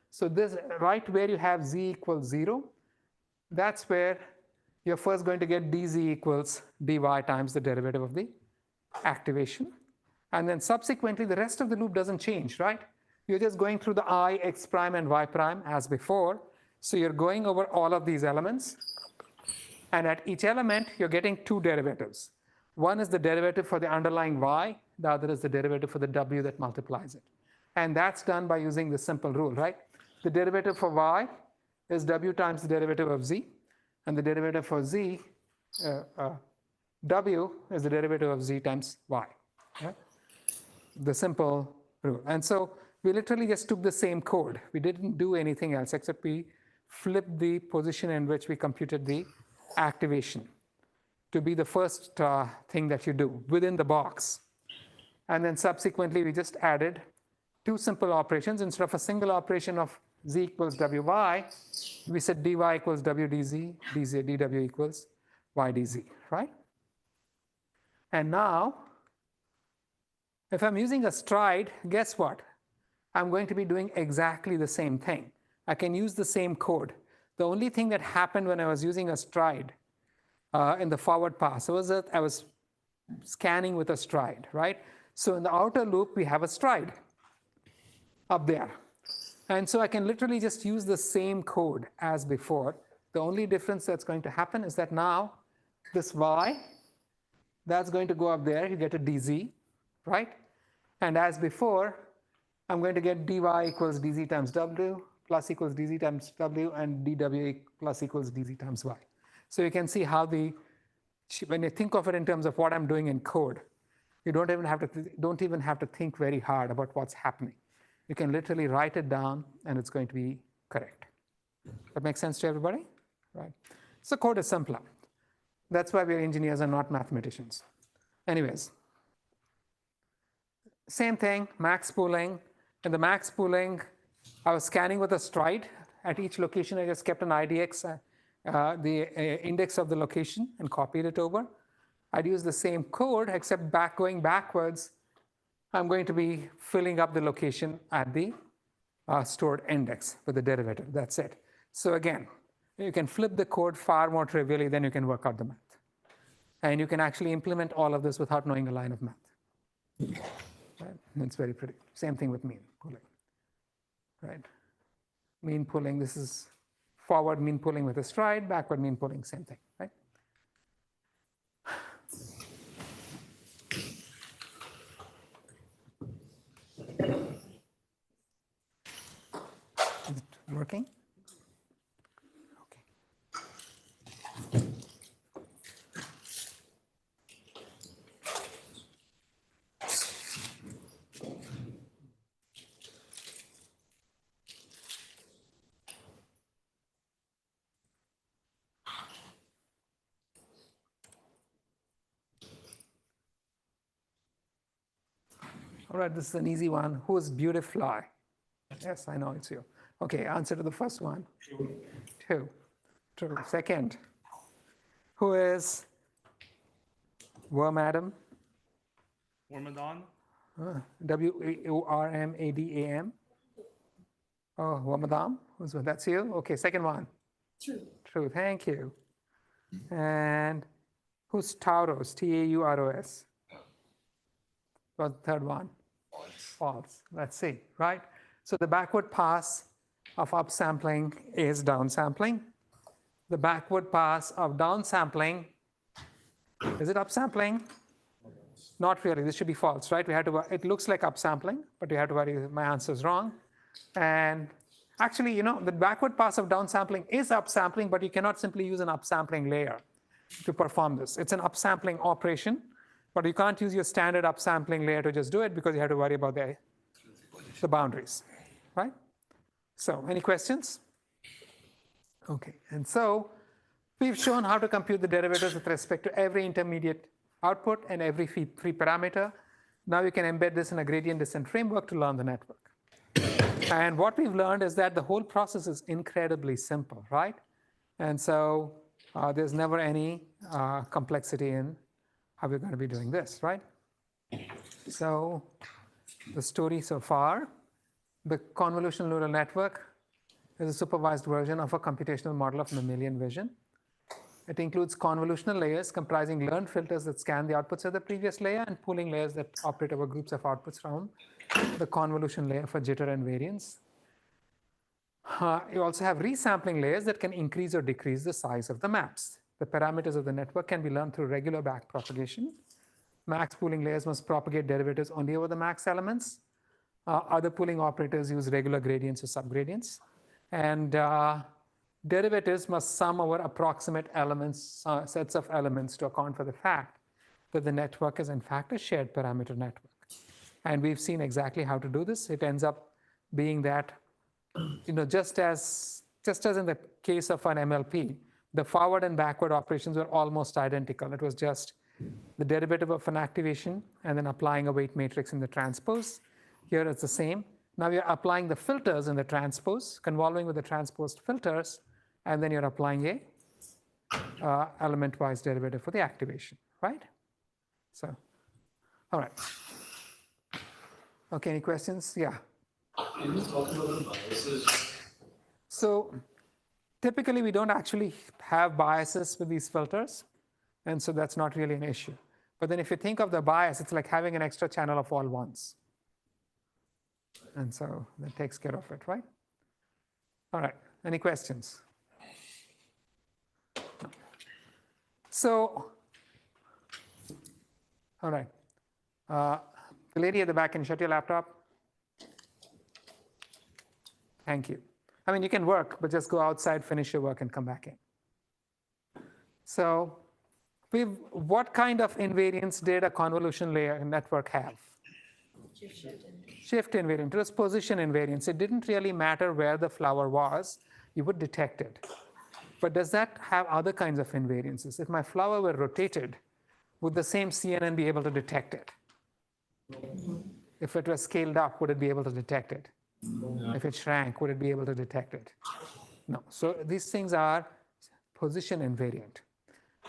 So this, right where you have Z equals 0, that's where you're first going to get dz equals dy times the derivative of the activation. And then subsequently, the rest of the loop doesn't change, right? You're just going through the I, X prime, and Y prime as before. So you're going over all of these elements. And at each element, you're getting two derivatives. One is the derivative for the underlying Y. The other is the derivative for the W that multiplies it. And that's done by using the simple rule, right? The derivative for Y is W times the derivative of Z. And the derivative for Z, W is the derivative of Z times Y. Right? The simple rule. And so we literally just took the same code. We didn't do anything else except we flipped the position in which we computed the activation to be the first thing that you do within the box. And then subsequently, we just added two simple operations. Instead of a single operation of Z equals WY, we said dy equals W dz, dw equals Y dz, right? And now, if I'm using a stride, guess what? I'm going to be doing exactly the same thing. I can use the same code. The only thing that happened when I was using a stride in the forward pass was that I was scanning with a stride, right? So in the outer loop, we have a stride up there. And so I can literally just use the same code as before. The only difference that's going to happen is that now this Y, that's going to go up there. You get a dz, right? And as before, I'm going to get dy equals dz times w plus equals dz times w and dw plus equals dz times y. So you can see how when you think of it in terms of what I'm doing in code, you don't even have to think very hard about what's happening. You can literally write it down and it's going to be correct. That makes sense to everybody? Right. So code is simpler. That's why we're engineers and not mathematicians. Anyways, same thing, max pooling. In the max pooling, I was scanning with a stride. At each location, I just kept an IDX, the index of the location, and copied it over. I'd use the same code, except going backwards, I'm going to be filling up the location at the stored index with the derivative. That's it. So again, you can flip the code far more trivially than you can work out the math. And you can actually implement all of this without knowing a line of math. Right? It's very pretty. Same thing with mean pulling. Right? Mean pulling, this is forward mean pulling with a stride, backward mean pulling, same thing. Right? Is it working? Okay. All right, this is an easy one. Who is Beautifly? Yes, I know it's you. Okay, answer to the first one. True. True. Second, who is Wormadam? Wormadam? W-O-R-M-A-D-A-M. Oh, Wormadam? That's you? Okay, second one. True. True, thank you. And who's Tauros? T-A-U-R-O-S. What's the third one? False. Let's see, right? So the backward pass of upsampling is downsampling. The backward pass of downsampling, is it upsampling? Not really, this should be false, right? We had to, it looks like upsampling, but you have to worry my answer is wrong. And actually, the backward pass of downsampling is upsampling, but you cannot simply use an upsampling layer to perform this. It's an upsampling operation, but you can't use your standard upsampling layer to just do it because you have to worry about the boundaries, right? So any questions? Okay, and so we've shown how to compute the derivatives with respect to every intermediate output and every free parameter. Now you can embed this in a gradient descent framework to learn the network. And what we've learned is that the whole process is incredibly simple, right? And so there's never any complexity in how we're going to be doing this, right? So the story so far, the convolutional neural network is a supervised version of a computational model of mammalian vision. It includes convolutional layers comprising learned filters that scan the outputs of the previous layer and pooling layers that operate over groups of outputs from the convolution layer for jitter and variance. You also have resampling layers that can increase or decrease the size of the maps. The parameters of the network can be learned through regular backpropagation. Max pooling layers must propagate derivatives only over the max elements. Other pooling operators use regular gradients or subgradients. And derivatives must sum over approximate elements, sets of elements to account for the fact that the network is in fact a shared parameter network. And we've seen exactly how to do this. It ends up being that, just as in the case of an MLP, the forward and backward operations were almost identical. It was just the derivative of an activation and then applying a weight matrix in the transpose. Here it's the same. Now you're applying the filters in the transpose, convolving with the transposed filters, and then you're applying a element-wise derivative for the activation, right? So, all right. Okay, any questions? Yeah. Can you talk about the biases? So typically we don't actually have biases with these filters, and so that's not really an issue. But then if you think of the bias, it's like having an extra channel of all ones. And so that takes care of it, right? All right, any questions? So, all right. The lady at the back, can you shut your laptop? Thank you. I mean, you can work, but just go outside, finish your work, and come back in. So, what kind of invariance did a convolution layer network have? Shift invariant. It was position invariance. It didn't really matter where the flower was, you would detect it. But does that have other kinds of invariances? If my flower were rotated, would the same CNN be able to detect it? If it was scaled up, would it be able to detect it? If it shrank, would it be able to detect it? No. So these things are position invariant.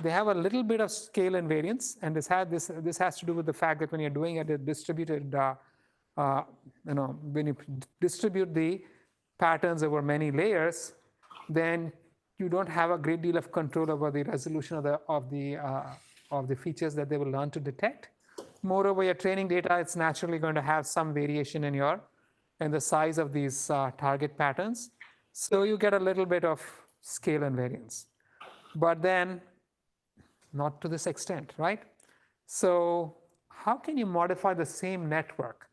They have a little bit of scale invariance, and this has to do with the fact that when you're doing a distributed, when you distribute the patterns over many layers, then you don't have a great deal of control over the resolution of the features that they will learn to detect. Moreover, your training data, it's naturally going to have some variation in the size of these target patterns. So you get a little bit of scale invariance. But then, not to this extent, right? So how can you modify the same network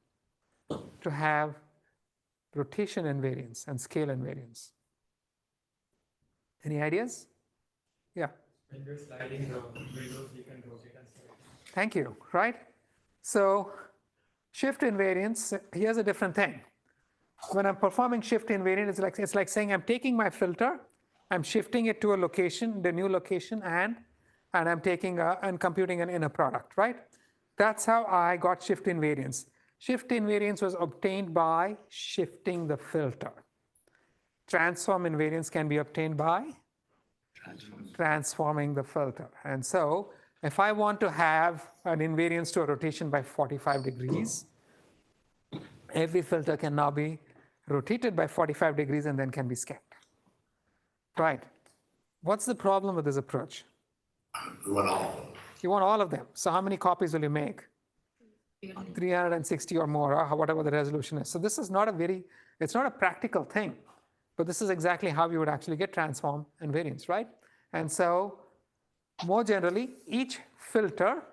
to have rotation invariance and scale invariance? Any ideas? Yeah. When you're sliding the windows, you can rotate and slide. Thank you, right? So shift invariance, here's a different thing. When I'm performing shift invariant, it's like saying I'm taking my filter, I'm shifting it to a location, the new location, and I'm taking and computing an inner product, right? That's how I got shift invariance. Shift invariance was obtained by shifting the filter. Transform invariance can be obtained by transforming the filter. And so if I want to have an invariance to a rotation by 45 degrees, every filter can now be rotated by 45 degrees and then can be scanned. Right. What's the problem with this approach? You want all of them. You want all of them. So how many copies will you make? 360 or more, or whatever the resolution is. So this is not it's not a practical thing, but this is exactly how you would actually get transform invariance, right? And so more generally, each filter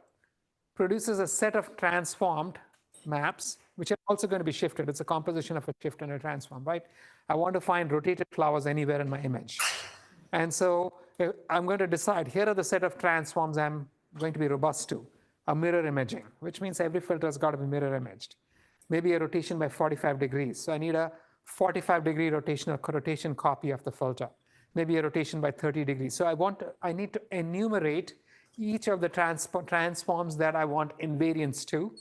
produces a set of transformed maps, which are also going to be shifted. It's a composition of a shift and a transform, right? I want to find rotated flowers anywhere in my image. And so I'm going to decide, here are the set of transforms I'm going to be robust to. A mirror imaging, which means every filter has got to be mirror imaged. Maybe a rotation by 45 degrees. So I need a 45-degree rotation copy of the filter. Maybe a rotation by 30 degrees. So I need to enumerate each of the transforms that I want invariance to.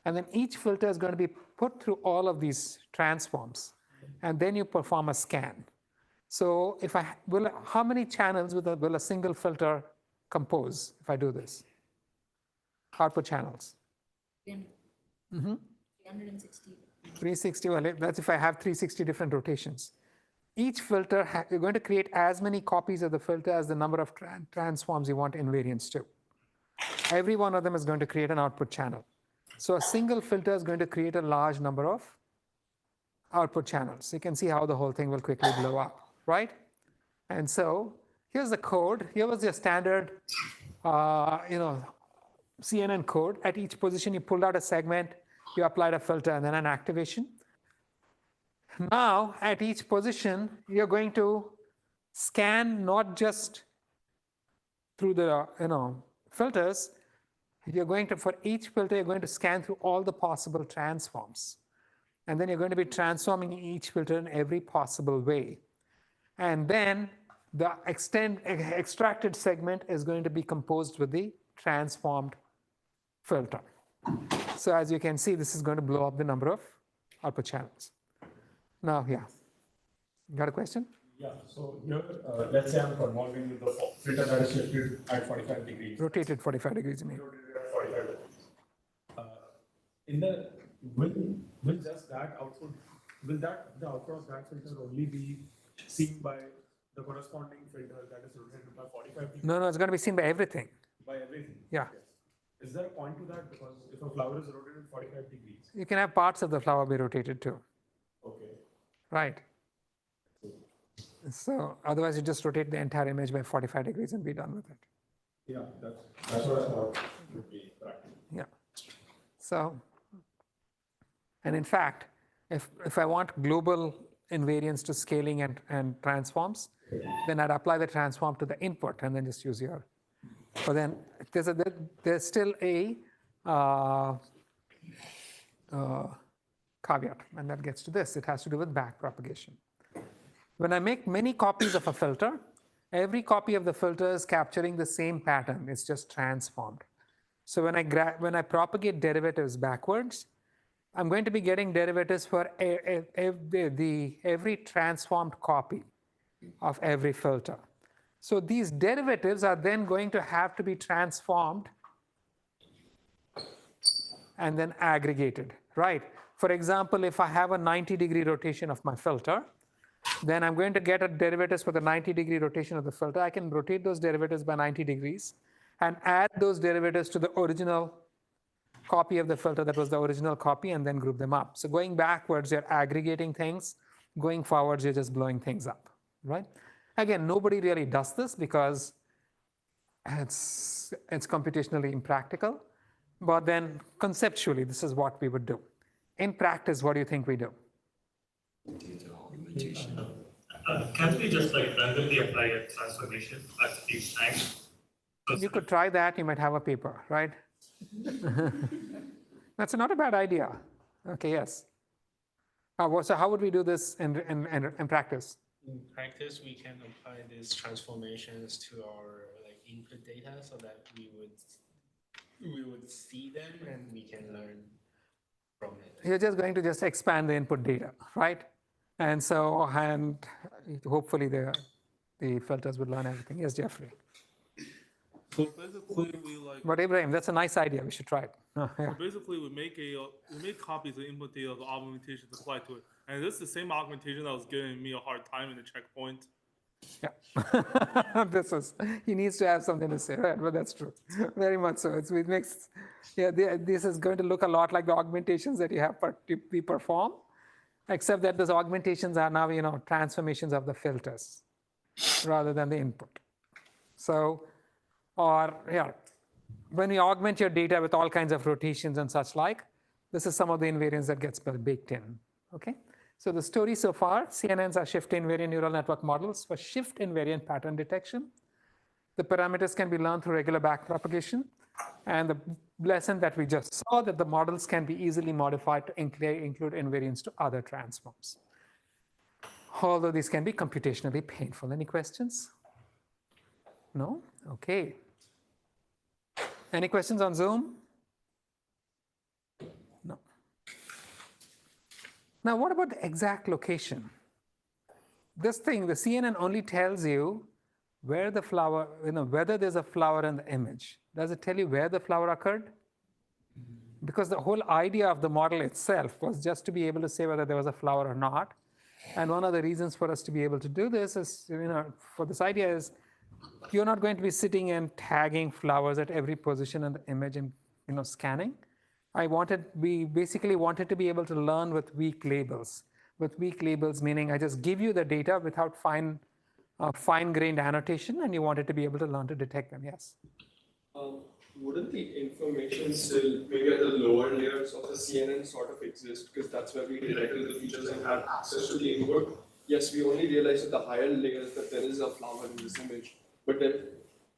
And then each filter is going to be put through all of these transforms. And then you perform a scan. So how many channels will a single filter compose if I do this? Output channels. 360. 360, well, that's if I have 360 different rotations. Each filter, you're going to create as many copies of the filter as the number of transforms you want invariance to. Every one of them is going to create an output channel. So a single filter is going to create a large number of output channels. You can see how the whole thing will quickly blow up, right? And so here's the code. Here was your standard, CNN code. At each position, you pulled out a segment, you applied a filter, and then an activation. Now, at each position, you're going to scan not just through the filters. For each filter, you're going to scan through all the possible transforms. And then you're going to be transforming each filter in every possible way. And then the extracted segment is going to be composed with the transformed filter. So as you can see, this is going to blow up the number of output channels. Now, yeah. Got a question? Yeah, so here, let's say I'm convolving with the filter that is shifted at 45 degrees. Rotated 45 degrees, you mean? Rotated at 45 degrees. Will just that output, the output of that filter only be seen by the corresponding filter that is rotated by 45 degrees? No, it's going to be seen by everything. By everything? Yeah. Yes. Is there a point to that? Because if a flower is rotated 45 degrees. You can have parts of the flower be rotated too. Okay. Right. So otherwise you just rotate the entire image by 45 degrees and be done with it. Yeah, that's what I thought would be practical. Yeah. So, and in fact, if I want global invariance to scaling and transforms, then I'd apply the transform to the input and then just use your. But then there's still a caveat, and that gets to this. It has to do with back propagation. When I make many copies of a filter, every copy of the filter is capturing the same pattern. It's just transformed. So when I propagate derivatives backwards, I'm going to be getting derivatives for every transformed copy of every filter. So these derivatives are then going to have to be transformed and then aggregated, right? For example, if I have a 90-degree rotation of my filter, then I'm going to get a derivatives for the 90-degree rotation of the filter. I can rotate those derivatives by 90 degrees and add those derivatives to the original copy of the filter that was the original copy and then group them up. So going backwards, you're aggregating things. Going forwards, you're just blowing things up, right? Again, nobody really does this because it's computationally impractical. But then conceptually, this is what we would do. In practice, what do you think we do? Can't we just randomly apply a transformation at each time? You could try that. You might have a paper, right? That's not a bad idea. Okay, yes. So how would we do this in practice? In practice, we can apply these transformations to our input data so that we would see them and we can learn from it. You're just going to just expand the input data, right? And so, and hopefully the filters would learn everything. Yes, Jeffrey. So basically, But Ibrahim, that's a nice idea. We should try it. Yeah. So basically, we make copies of input data of the augmentation to apply to it, and this is the same augmentation that was giving me a hard time in the checkpoint. Yeah, he needs to have something to say, right? But that's true, very much so. It makes, this is going to look a lot like the augmentations that you have we perform, except that those augmentations are now, transformations of the filters rather than the input. So, when you augment your data with all kinds of rotations and such like, this is some of the invariance that gets baked in, okay? So the story so far, CNNs are shift invariant neural network models for shift invariant pattern detection. The parameters can be learned through regular backpropagation. And the lesson that we just saw, that the models can be easily modified to include invariance to other transforms. Although these can be computationally painful. Any questions? No? Okay. Any questions on Zoom? No. Now, what about the exact location? This thing, the CNN only tells you where the flower, whether there's a flower in the image. Does it tell you where the flower occurred? Because the whole idea of the model itself was just to be able to say whether there was a flower or not. And one of the reasons for us to be able to do this is, for this idea is, you're not going to be sitting and tagging flowers at every position in the image and scanning. We basically wanted to be able to learn with weak labels. With weak labels meaning I just give you the data without fine-grained annotation, and you wanted to be able to learn to detect them. Yes? Wouldn't the information still, maybe at the lower layers of the CNN sort of exist, because that's where we detected the features and had access to the input? Yes, we only realized at the higher layers that there is a flower in this image, but then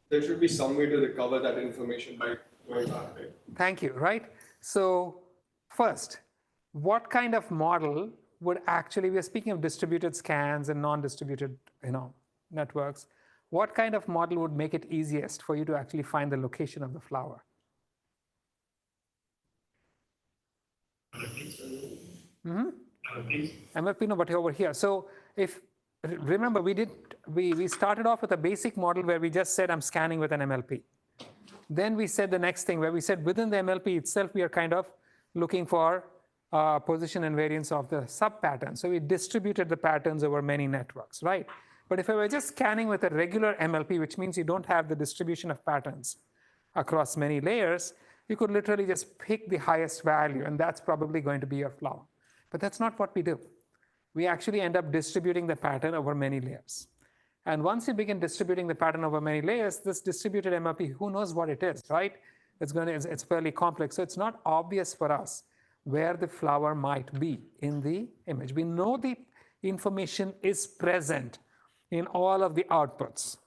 there should be some way to recover that information by going back, right? Thank you, right? So first, what kind of model would actually, we are speaking of distributed scans and non-distributed networks. What kind of model would make it easiest for you to actually find the location of the flower? MLP, no, but over here. So remember, we started off with a basic model where we just said I'm scanning with an MLP. Then we said the next thing where we said within the MLP itself, we are kind of looking for position invariance of the sub-pattern. So we distributed the patterns over many networks, right? But if I were just scanning with a regular MLP, which means you don't have the distribution of patterns across many layers, you could literally just pick the highest value, and that's probably going to be your flower. But that's not what we do. We actually end up distributing the pattern over many layers. And once you begin distributing the pattern over many layers, this distributed MLP, who knows what it is, right? It's fairly complex. So it's not obvious for us where the flower might be in the image. We know the information is present in all of the outputs,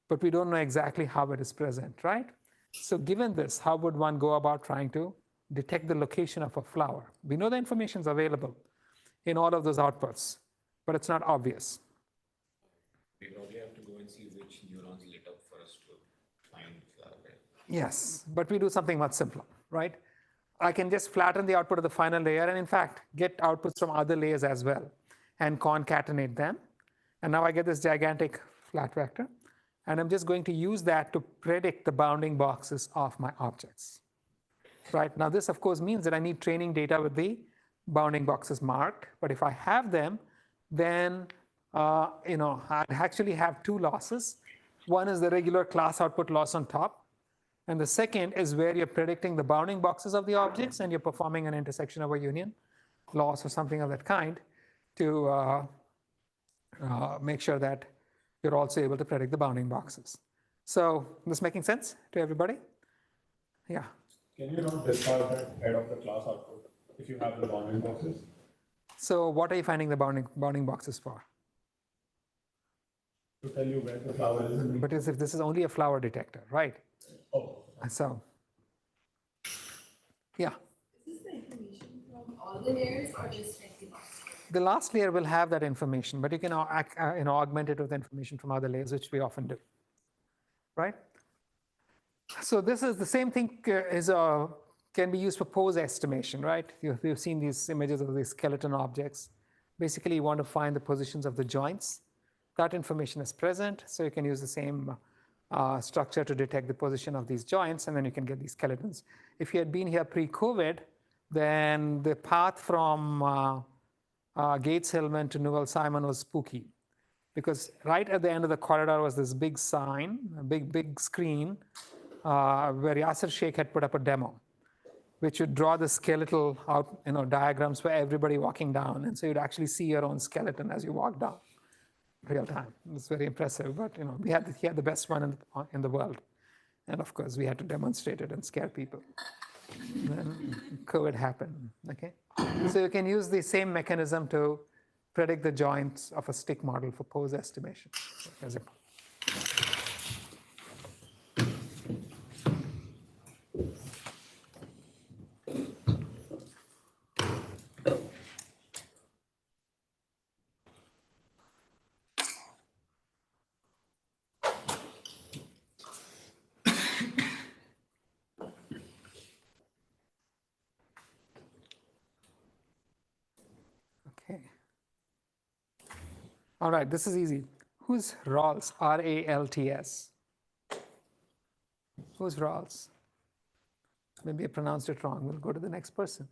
but we don't know exactly how it is present, right? So given this, how would one go about trying to detect the location of a flower? We know the information is available in all of those outputs, but it's not obvious. We probably have to go and see which neurons lit up for us to find flower. Yes, but we do something much simpler, right? I can just flatten the output of the final layer and in fact get outputs from other layers as well and concatenate them. And now I get this gigantic flat vector. And I'm just going to use that to predict the bounding boxes of my objects. Right? Now this of course means that I need training data with the bounding boxes marked. But if I have them, then I'd actually have two losses. One is the regular class output loss on top. And the second is where you're predicting the bounding boxes of the objects and you're performing an intersection over union loss or something of that kind to make sure that you're also able to predict the bounding boxes. So this making sense to everybody? Yeah. Can you not discard that head of the class output if you have the bounding boxes? So what are you finding the bounding boxes for? To tell you where the flower is. But if this is only a flower detector, right? Oh. So, yeah. Is this the information from all the layers or just like the last layer? The last layer will have that information, but you can augment it with information from other layers, which we often do, right? So this is the same thing can be used for pose estimation, right? You've seen these images of these skeleton objects. Basically, you want to find the positions of the joints. That information is present, so you can use the same structure to detect the position of these joints, and then you can get these skeletons. If you had been here pre-COVID, then the path from Gates-Hillman to Newell-Simon was spooky, because right at the end of the corridor was this big sign, a big screen, where Yasser Sheikh had put up a demo, which would draw the skeletal diagrams for everybody walking down, and so you'd actually see your own skeleton as you walk down, real time. It's very impressive, but he had the best one in the world. And of course, we had to demonstrate it and scare people. Then COVID happened, okay? So you can use the same mechanism to predict the joints of a stick model for pose estimation. As a Okay. All right, this is easy. Who's Rawls? R-A-L-T-S. Who's Rawls? Maybe I pronounced it wrong. We'll go to the next person.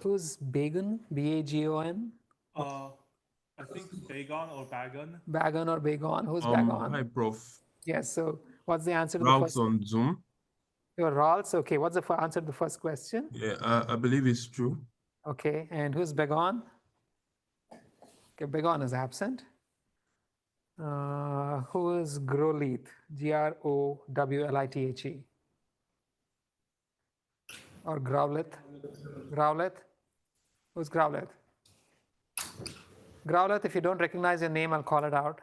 Who's Bagon? B-A-G-O-N? I think Bagon or Bagon. Bagon or Bagon? Who's Bagon? Hi, Prof. Yes, so what's the answer to the Rawls first? on Zoom. You're Rawls, okay. What's the answer to the first question? Yeah, I believe it's true. Okay, and who's Bagon? Okay, Bagon is absent. Who is Growlithe? Growwlithe. Or Growlithe? Growlithe? Who's Growlithe? Growlithe, if you don't recognize your name, I'll call it out.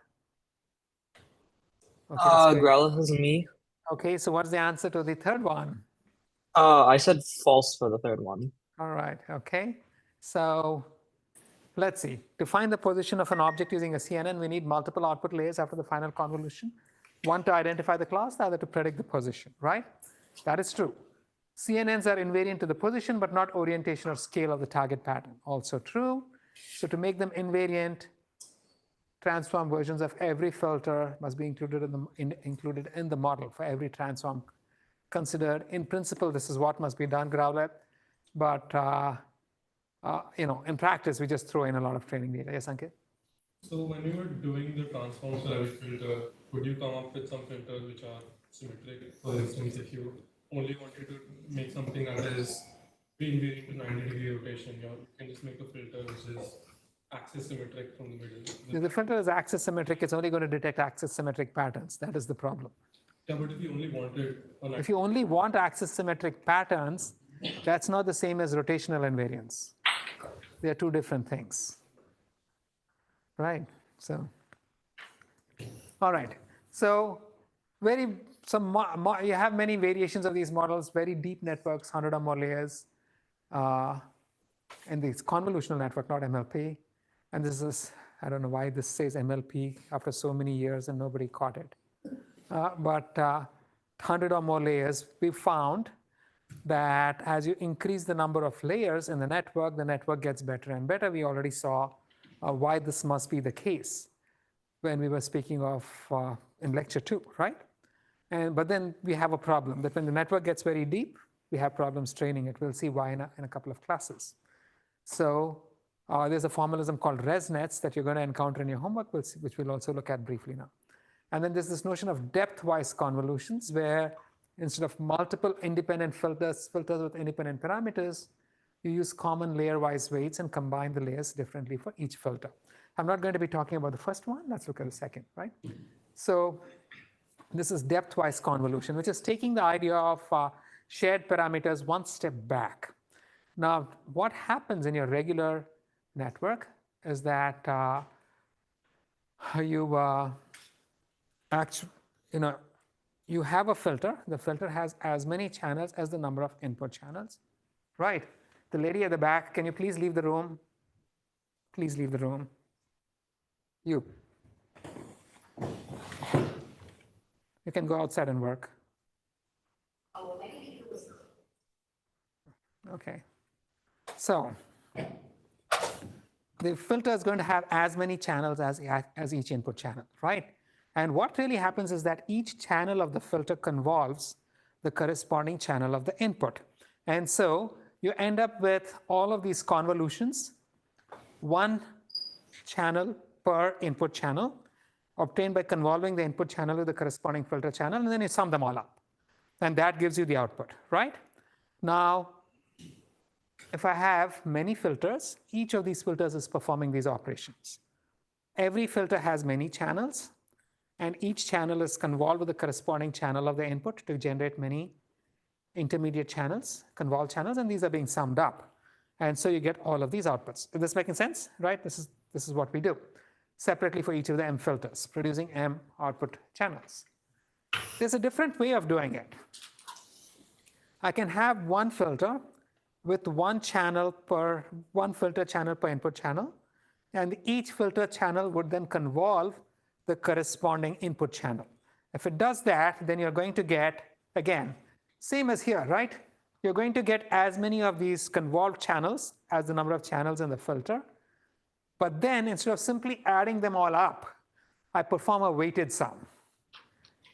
Okay, Growlithe is me. Okay, so what's the answer to the third one? I said false for the third one. All right, okay. So let's see. To find the position of an object using a CNN, we need multiple output layers after the final convolution. One to identify the class, the other to predict the position, right? That is true. CNNs are invariant to the position, but not orientation or scale of the target pattern. Also true. So to make them invariant, transform versions of every filter must be included in the model for every transform considered. In principle, this is what must be done, Growlithe. But in practice, we just throw in a lot of training data. Yes, Ankit? So when you were doing the transforms for every filter, would you come up with some filters which are symmetric? For instance, if you only wanted to make something that is invariant to 90-degree rotation, you can just make a filter which is axis symmetric from the middle. If the filter is axis symmetric, it's only going to detect axis symmetric patterns. That is the problem. Yeah, but if you only wanted... If you only want axis symmetric patterns, that's not the same as rotational invariance. They are two different things. Right? So, all right. So, you have many variations of these models, very deep networks, 100 or more layers. And this convolutional network, not MLP. And this is, I don't know why this says MLP after so many years and nobody caught it. But 100 or more layers, we found that as you increase the number of layers in the network gets better and better. We already saw why this must be the case when we were speaking of in lecture 2, right? But then we have a problem that when the network gets very deep, we have problems training it. We'll see why in a couple of classes. So there's a formalism called ResNets that you're going to encounter in your homework, which we'll also look at briefly now. And then there's this notion of depth-wise convolutions, where instead of multiple independent filters with independent parameters, you use common layer-wise weights and combine the layers differently for each filter. I'm not going to be talking about the first one. Let's look at the second, right? So this is depth-wise convolution, which is taking the idea of shared parameters one step back. Now, what happens in your regular network is that you have a filter. The filter has as many channels as the number of input channels, right? The lady at the back, can you please leave the room? Please leave the room. You can go outside and work. Okay. So the filter is going to have as many channels as each input channel, right? And what really happens is that each channel of the filter convolves the corresponding channel of the input. And so you end up with all of these convolutions, one channel per input channel, obtained by convolving the input channel with the corresponding filter channel, and then you sum them all up. And that gives you the output, right? Now, if I have many filters, each of these filters is performing these operations. Every filter has many channels. And each channel is convolved with the corresponding channel of the input to generate many intermediate channels, convolved channels, and these are being summed up. And so you get all of these outputs. Is this making sense? Right? This is what we do separately for each of the M filters, producing M output channels. There's a different way of doing it. I can have one filter with one filter channel per input channel, and each filter channel would then convolve the corresponding input channel. If it does that, then you're going to get, again, same as here, right? You're going to get as many of these convolved channels as the number of channels in the filter. But then instead of simply adding them all up, I perform a weighted sum.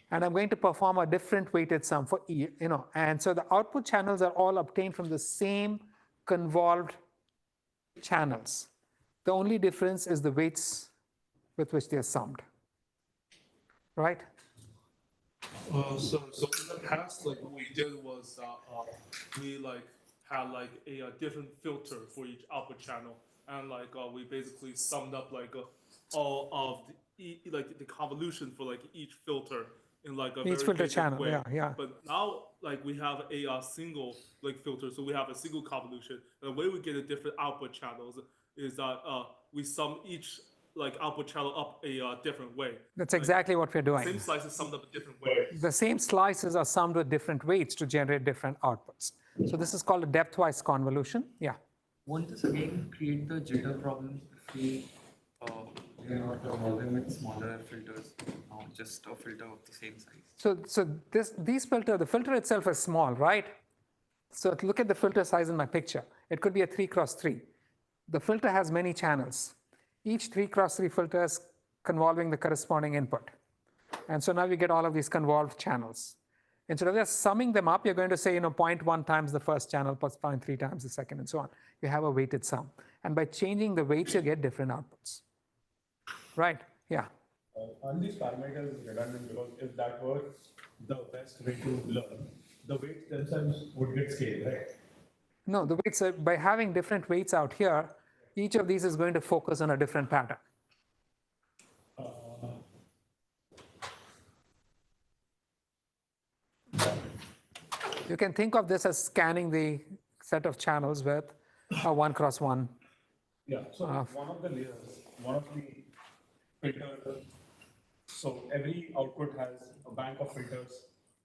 And I'm going to perform a different weighted sum for E, and so the output channels are all obtained from the same convolved channels. The only difference is the weights with which they are summed, right? So in the past, like what we did was we had a different filter for each output channel, and we basically summed up all of the convolution for each filter in a Each very filter basic channel, way. yeah. But now we have a single filter, so we have a single convolution. And the way we get the different output channels is that we sum each output channel up a different way. That's exactly what we're doing. Same slice is summed up a different way. The same slices are summed with different weights to generate different outputs. So this is called a depth-wise convolution. Yeah. Won't this again create the jitter problem if we are not evolving with smaller filters, not just a filter of the same size? So the filter itself is small, right? So look at the filter size in my picture. It could be a 3x3. The filter has many channels. Each 3x3 filter is convolving the corresponding input. And so now you get all of these convolved channels. Instead of just summing them up, you're going to say 0.1 times the first channel plus 0.3 times the second, and so on. You have a weighted sum. And by changing the weights, you get different outputs. Right? Yeah. Are these parameters redundant? Because if that were the best way to learn, the weights themselves would get scaled, right? No, the weights are, by having different weights out here, each of these is going to focus on a different pattern. You can think of this as scanning the set of channels with a 1x1. Yeah, so one of the layers, one of the filters, so every output has a bank of filters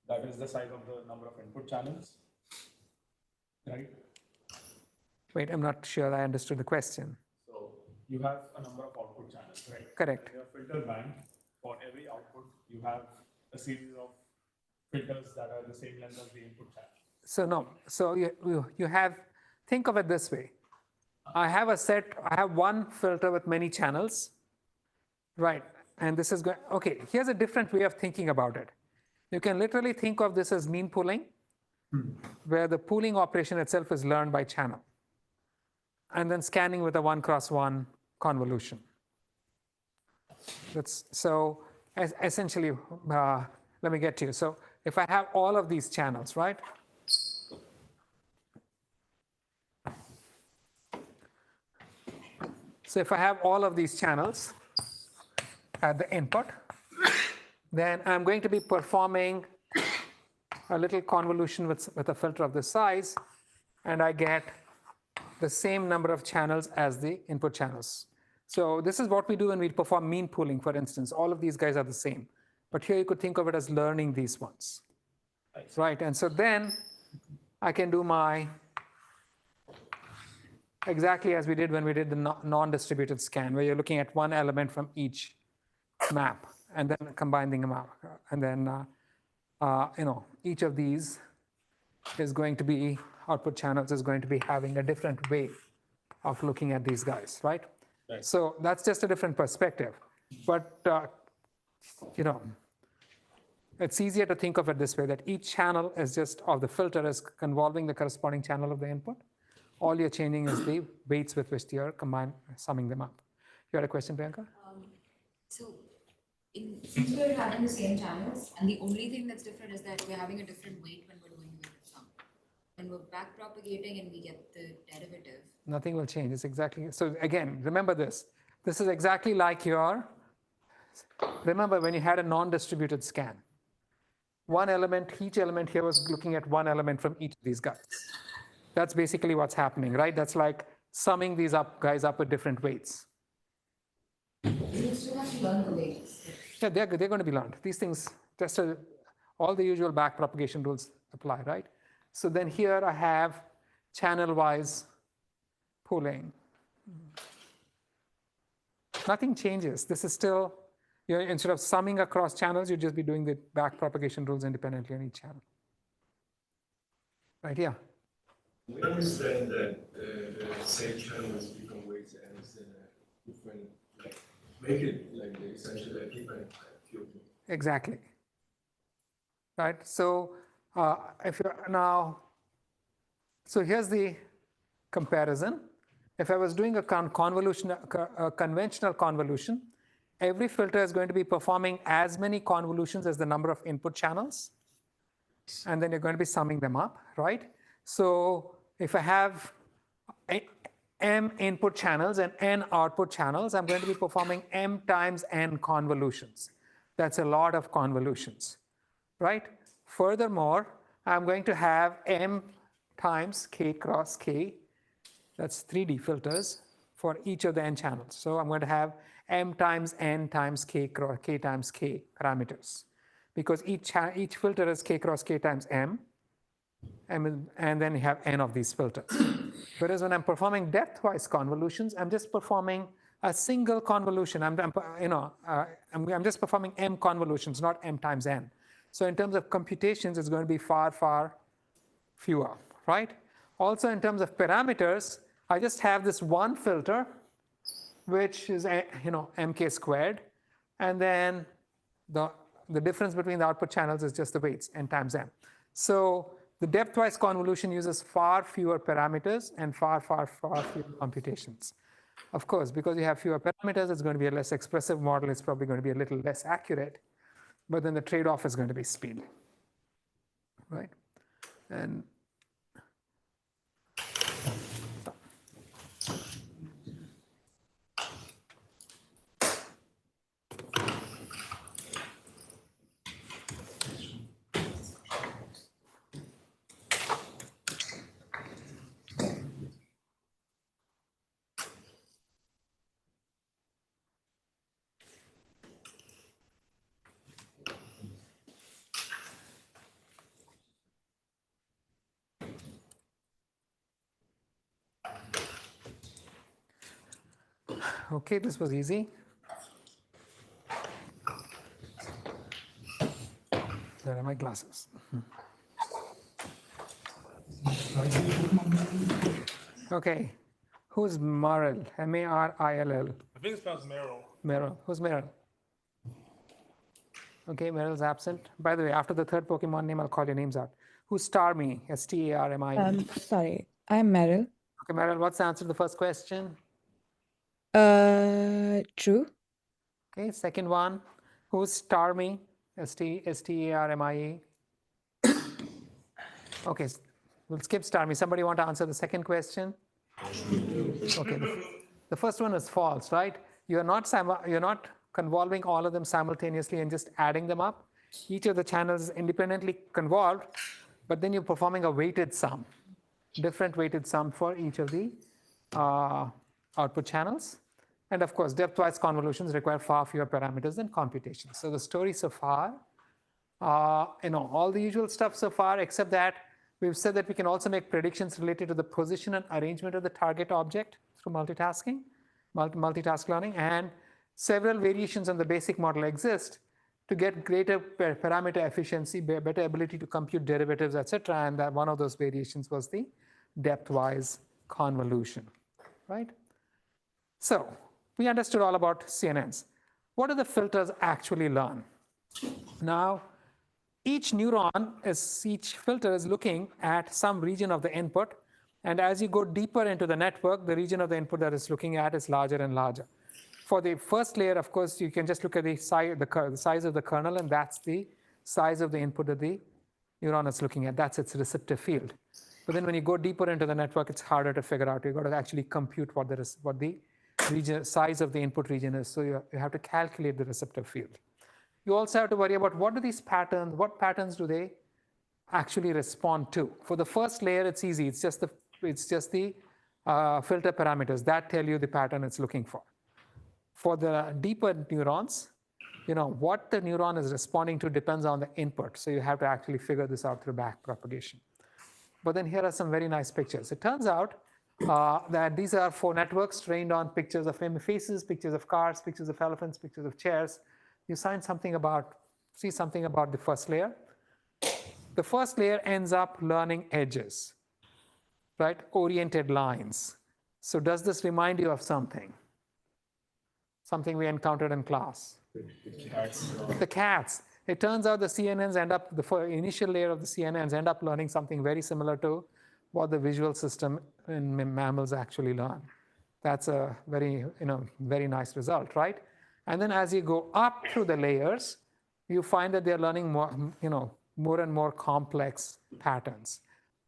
that is the size of the number of input channels, right? Wait, I'm not sure I understood the question. So you have a number of output channels, right? Correct. In your filter bank, for every output, you have a series of filters that are the same length as the input channel. So no, so you have, think of it this way. I have one filter with many channels, right? And this is going, okay, here's a different way of thinking about it. You can literally think of this as mean pooling, where the pooling operation itself is learned by channel. And then scanning with a 1x1 convolution. So essentially, let me get to you. So if I have all of these channels, right? So if I have all of these channels at the input, then I'm going to be performing a little convolution with a filter of this size, and I get the same number of channels as the input channels. So this is what we do when we perform mean pooling, for instance. All of these guys are the same. But here you could think of it as learning these ones. Right, and so then I can do my, exactly as we did when we did the non-distributed scan, where you're looking at one element from each map and then combining them out. And then, each of these is going to be, output channels is going to be having a different way of looking at these guys, right? Right. So that's just a different perspective. But, it's easier to think of it this way, that each channel is just, of the filter is convolving the corresponding channel of the input. All you're changing is the weights with which you're summing them up. You had a question, Priyanka? So, since we're having the same channels, and the only thing that's different is that we're having a different weight when we're doing the weighted sum. When we're back propagating and we get the derivative. Nothing will change. It's exactly, so again, remember this. This is exactly like your Remember when you had a non-distributed scan, each element here was looking at one element from each of these guys. That's basically what's happening, right? That's like summing these guys up with different weights. You still have to learn the weights. Yeah, they're going to be learned. These things, all the usual backpropagation rules apply, right? So then here I have channel-wise pooling. Nothing changes. This is still, instead of summing across channels, you'd just be doing the backpropagation rules independently on each channel. Right, yeah? We understand that the same channels become weights and different, like, make it like essentially a different field. Exactly. Right, so if you're now, so here's the comparison. If I was doing a conventional convolution, every filter is going to be performing as many convolutions as the number of input channels, and then you're going to be summing them up, right? So if I have m input channels and n output channels, I'm going to be performing m times n convolutions. That's a lot of convolutions, right? Furthermore, I'm going to have m times k cross k. That's 3D filters for each of the n channels. So I'm going to have m times n times k cross k times k parameters, because each filter is k cross k times m, and then you have n of these filters. Whereas when I'm performing depth-wise convolutions, I'm just performing a single convolution. I'm just performing m convolutions, not m times n. So in terms of computations, it's going to be far, far fewer, right? Also, in terms of parameters, I just have this one filter, which is mk squared, and then the difference between the output channels is just the weights, n times m. So the depth-wise convolution uses far fewer parameters and far, far, far fewer computations. Of course, because you have fewer parameters, it's going to be a less expressive model. It's probably going to be a little less accurate, but then the trade-off is going to be speed, right? And okay, this was easy. There are my glasses. Okay, who's Marill? M-A-R-I-L-L. I think it's pronounced Merrill. Meryl. Who's Meryl? Okay, Meryl's absent. By the way, after the third Pokemon name, I'll call your names out. Who's Starmie? S-T-A-R-M-I. Sorry, I'm Meryl. Okay, Meryl, what's the answer to the first question? True. Okay, second one. Who's Starmie? S-T-A-R-M-I-E. Okay, we'll skip Starmie. Somebody want to answer the second question? Okay, the first one is false, right? You're not convolving all of them simultaneously and just adding them up. Each of the channels is independently convolved, but then you're performing a weighted sum, different weighted sum for each of the output channels. And of course, depth-wise convolutions require far fewer parameters than computations. So the story so far, all the usual stuff so far, except that we've said that we can also make predictions related to the position and arrangement of the target object through multitasking, multitask learning, and several variations on the basic model exist to get greater parameter efficiency, better ability to compute derivatives, etc. And that one of those variations was the depth-wise convolution, right? So we understood all about CNNs. What do the filters actually learn? Now, each filter is looking at some region of the input, and as you go deeper into the network, the region of the input that it's looking at is larger and larger. For the first layer, of course, you can just look at the size of the kernel, and that's the size of the input that the neuron is looking at. That's its receptive field. But then when you go deeper into the network, it's harder to figure out. You've got to actually compute what the size of the input region is. So you have to calculate the receptor field. You also have to worry about what patterns do they actually respond to. For the first layer, it's easy. It's just the filter parameters that tell you the pattern it's looking for. For the deeper neurons, what the neuron is responding to depends on the input. So you have to actually figure this out through back propagation. But then here are some very nice pictures. It turns out that these are 4 networks trained on pictures of faces, pictures of cars, pictures of elephants, pictures of chairs. You see something about the first layer. The first layer ends up learning edges, right? Oriented lines. So does this remind you of something? Something we encountered in class? The cats. It turns out the CNNs the initial layer of the CNNs end up learning something very similar to what the visual system in mammals actually learn. That's a very nice result, right? And then as you go up through the layers, you find that they're learning more and more complex patterns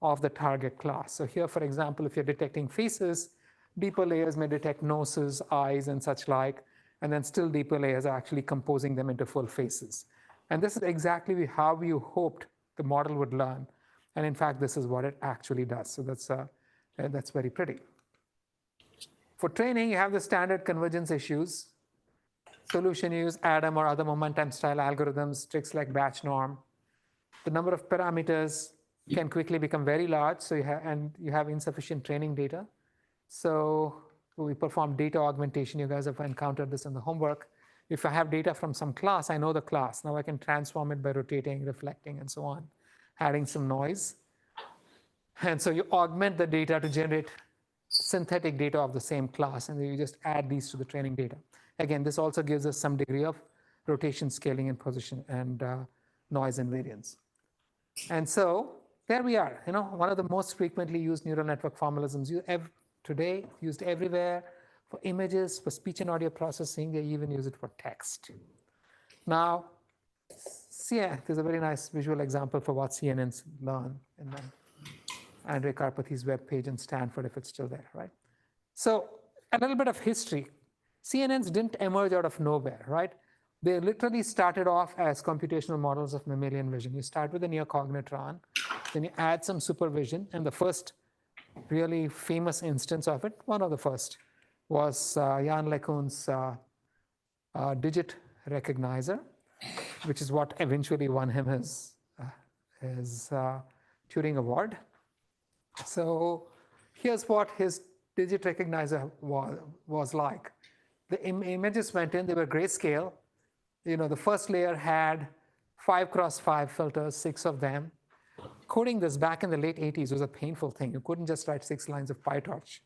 of the target class. So here, for example, if you're detecting faces, deeper layers may detect noses, eyes, and such like, and then still deeper layers are actually composing them into full faces. And this is exactly how you hoped the model would learn. And in fact, this is what it actually does. So that's very pretty. For training, you have the standard convergence issues. Solution use Adam or other momentum style algorithms, tricks like batch norm. The number of parameters can quickly become very large, so you have insufficient training data. So we perform data augmentation. You guys have encountered this in the homework. If I have data from some class, I know the class. Now I can transform it by rotating, reflecting, and so on, adding some noise. And so you augment the data to generate synthetic data of the same class, and then you just add these to the training data. Again, this also gives us some degree of rotation, scaling, and position, and noise invariance. And so there we are. One of the most frequently used neural network formalisms today, used everywhere for images, for speech and audio processing. They even use it for text. Now, there's a very nice visual example for what CNNs learn in Andre Karpathy's webpage in Stanford, if it's still there, right? So a little bit of history. CNNs didn't emerge out of nowhere, right? They literally started off as computational models of mammalian vision. You start with a neocognitron, then you add some supervision, and the first really famous instance of it, one of the first, was Jan LeCun's digit recognizer, which is what eventually won him his Turing Award. So here's what his digit recognizer was like. The images went in, they were grayscale. The first layer had 5x5 filters, 6 of them. Coding this back in the late 80s was a painful thing. You couldn't just write 6 lines of PyTorch,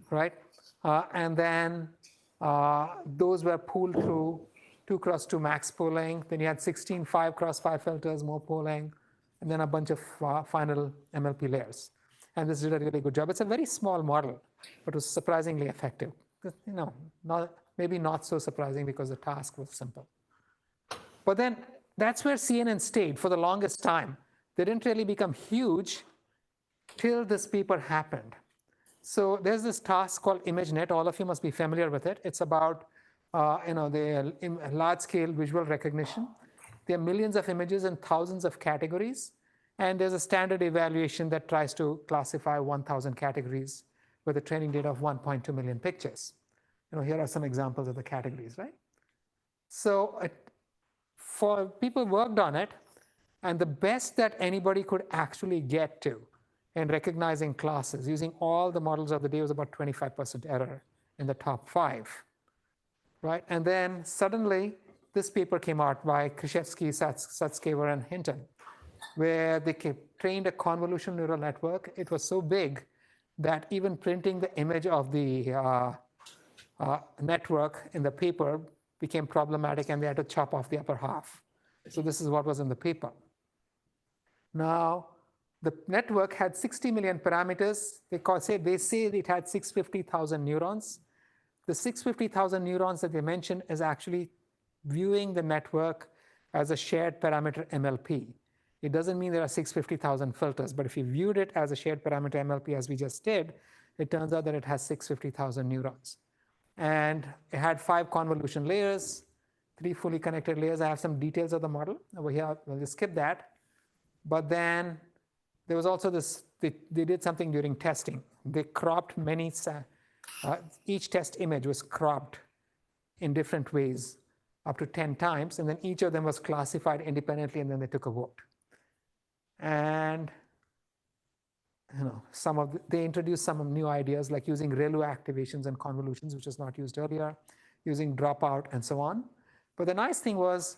right? And then those were pooled through 2x2 max pooling. Then you had 16 5x5 filters, more pooling, and then a bunch of final MLP layers. And this did a really good job. It's a very small model, but it was surprisingly effective. Maybe not so surprising because the task was simple. But then that's where CNN stayed for the longest time. They didn't really become huge till this paper happened. So there's this task called ImageNet. All of you must be familiar with it. It's about the large-scale visual recognition. There are millions of images and thousands of categories. And there's a standard evaluation that tries to classify 1,000 categories with a training data of 1.2 million pictures. Here are some examples of the categories, right? So for people worked on it, and the best that anybody could actually get to in recognizing classes using all the models of the day was about 25% error in the top 5, right? And then suddenly, this paper came out by Krzyzewski, Sutskever, and Hinton, where they trained a convolutional neural network. It was so big that even printing the image of the network in the paper became problematic, and they had to chop off the upper half. So this is what was in the paper. Now, the network had 60 million parameters. They say it had 650,000 neurons. The 650,000 neurons that they mentioned is actually viewing the network as a shared parameter MLP. It doesn't mean there are 650,000 filters, but if you viewed it as a shared parameter MLP as we just did, it turns out that it has 650,000 neurons. And it had 5 convolution layers, 3 fully connected layers. I have some details of the model over here. We'll just skip that. But then there was also this, they did something during testing. They cropped many, each test image was cropped in different ways, up to 10 times, and then each of them was classified independently, and then they took a vote. And they introduced some new ideas like using ReLU activations and convolutions, which was not used earlier, using dropout and so on. But the nice thing was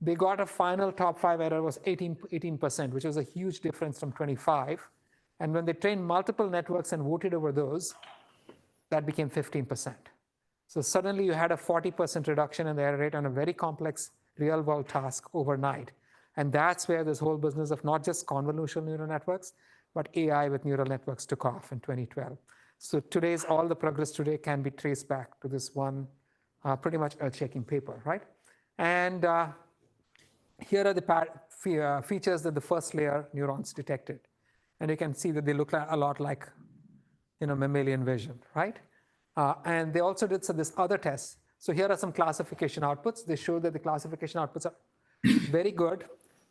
they got a final top 5 error was 18%, which was a huge difference from 25. And when they trained multiple networks and voted over those, that became 15%. So suddenly you had a 40% reduction in the error rate on a very complex real-world task overnight. And that's where this whole business of not just convolutional neural networks, but AI with neural networks took off in 2012. So all the progress today can be traced back to this one pretty much earth-shaking paper, right? And here are the features that the first layer neurons detected. And you can see that they look a lot like mammalian vision, right? And they also did this other test. So here are some classification outputs. They show that the classification outputs are very good.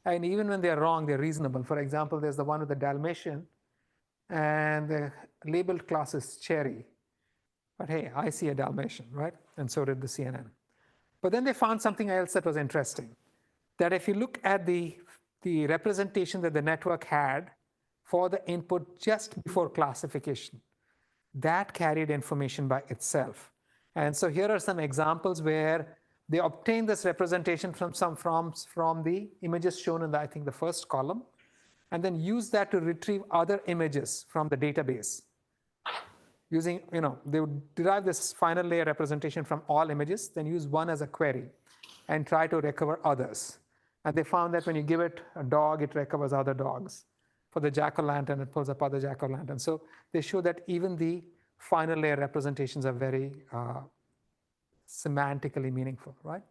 And even when they're wrong, they're reasonable. For example, there's the one with the Dalmatian, and the labeled class is cherry. But hey, I see a Dalmatian, right? And so did the CNN. But then they found something else that was interesting, that if you look at the representation that the network had for the input just before classification, that carried information by itself. And so here are some examples where they obtained this representation from the images shown in I think the first column, and then use that to retrieve other images from the database. Using, they would derive this final layer representation from all images, then use one as a query and try to recover others. And they found that when you give it a dog, it recovers other dogs. For the jack-o'-lantern, it pulls up other jack-o'-lanterns. So they show that even the final layer representations are very semantically meaningful, right?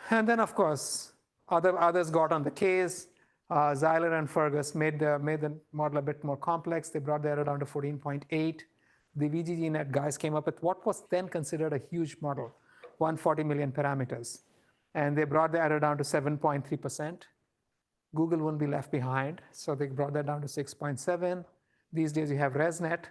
And then, of course, others got on the case. Zeiler and Fergus made the model a bit more complex. They brought the error down to 14.8. The VGGNet guys came up with what was then considered a huge model, 140 million parameters. And they brought the error down to 7.3%. Google wouldn't be left behind, so they brought that down to 6.7. These days you have ResNet.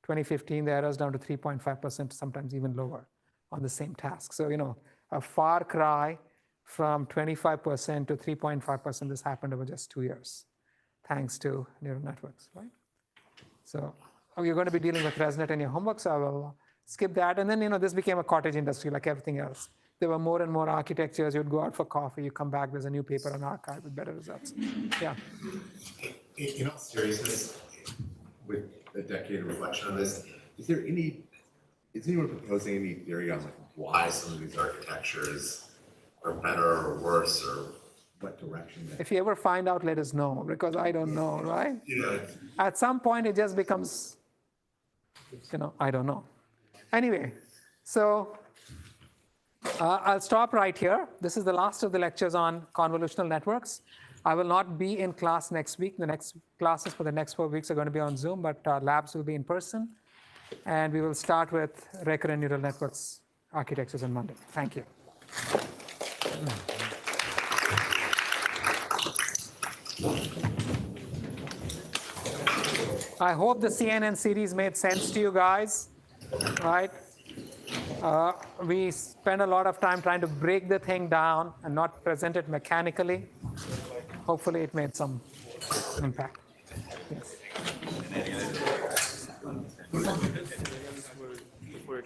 2015, the error is down to 3.5%, sometimes even lower on the same task. So, a far cry from 25% to 3.5%, this happened over just 2 years, thanks to neural networks, right? So you're going to be dealing with ResNet in your homework, so I will skip that. And then, this became a cottage industry like everything else. There were more and more architectures. You'd go out for coffee, you come back, there's a new paper on archive with better results. Yeah. In all seriousness, with a decade of reflection on this, is anyone proposing any theory on why some of these architectures are better or worse, or what direction? If you ever find out, let us know, because I don't know, right? At some point, it just becomes, I don't know. Anyway, so I'll stop right here. This is the last of the lectures on convolutional networks. I will not be in class next week. The next classes for the next 4 weeks are going to be on Zoom, but labs will be in person. And we will start with recurrent neural networks architectures on Monday. Thank you. I hope the CNN series made sense to you guys, right? We spend a lot of time trying to break the thing down and not present it mechanically. Hopefully it made some impact. Yes. For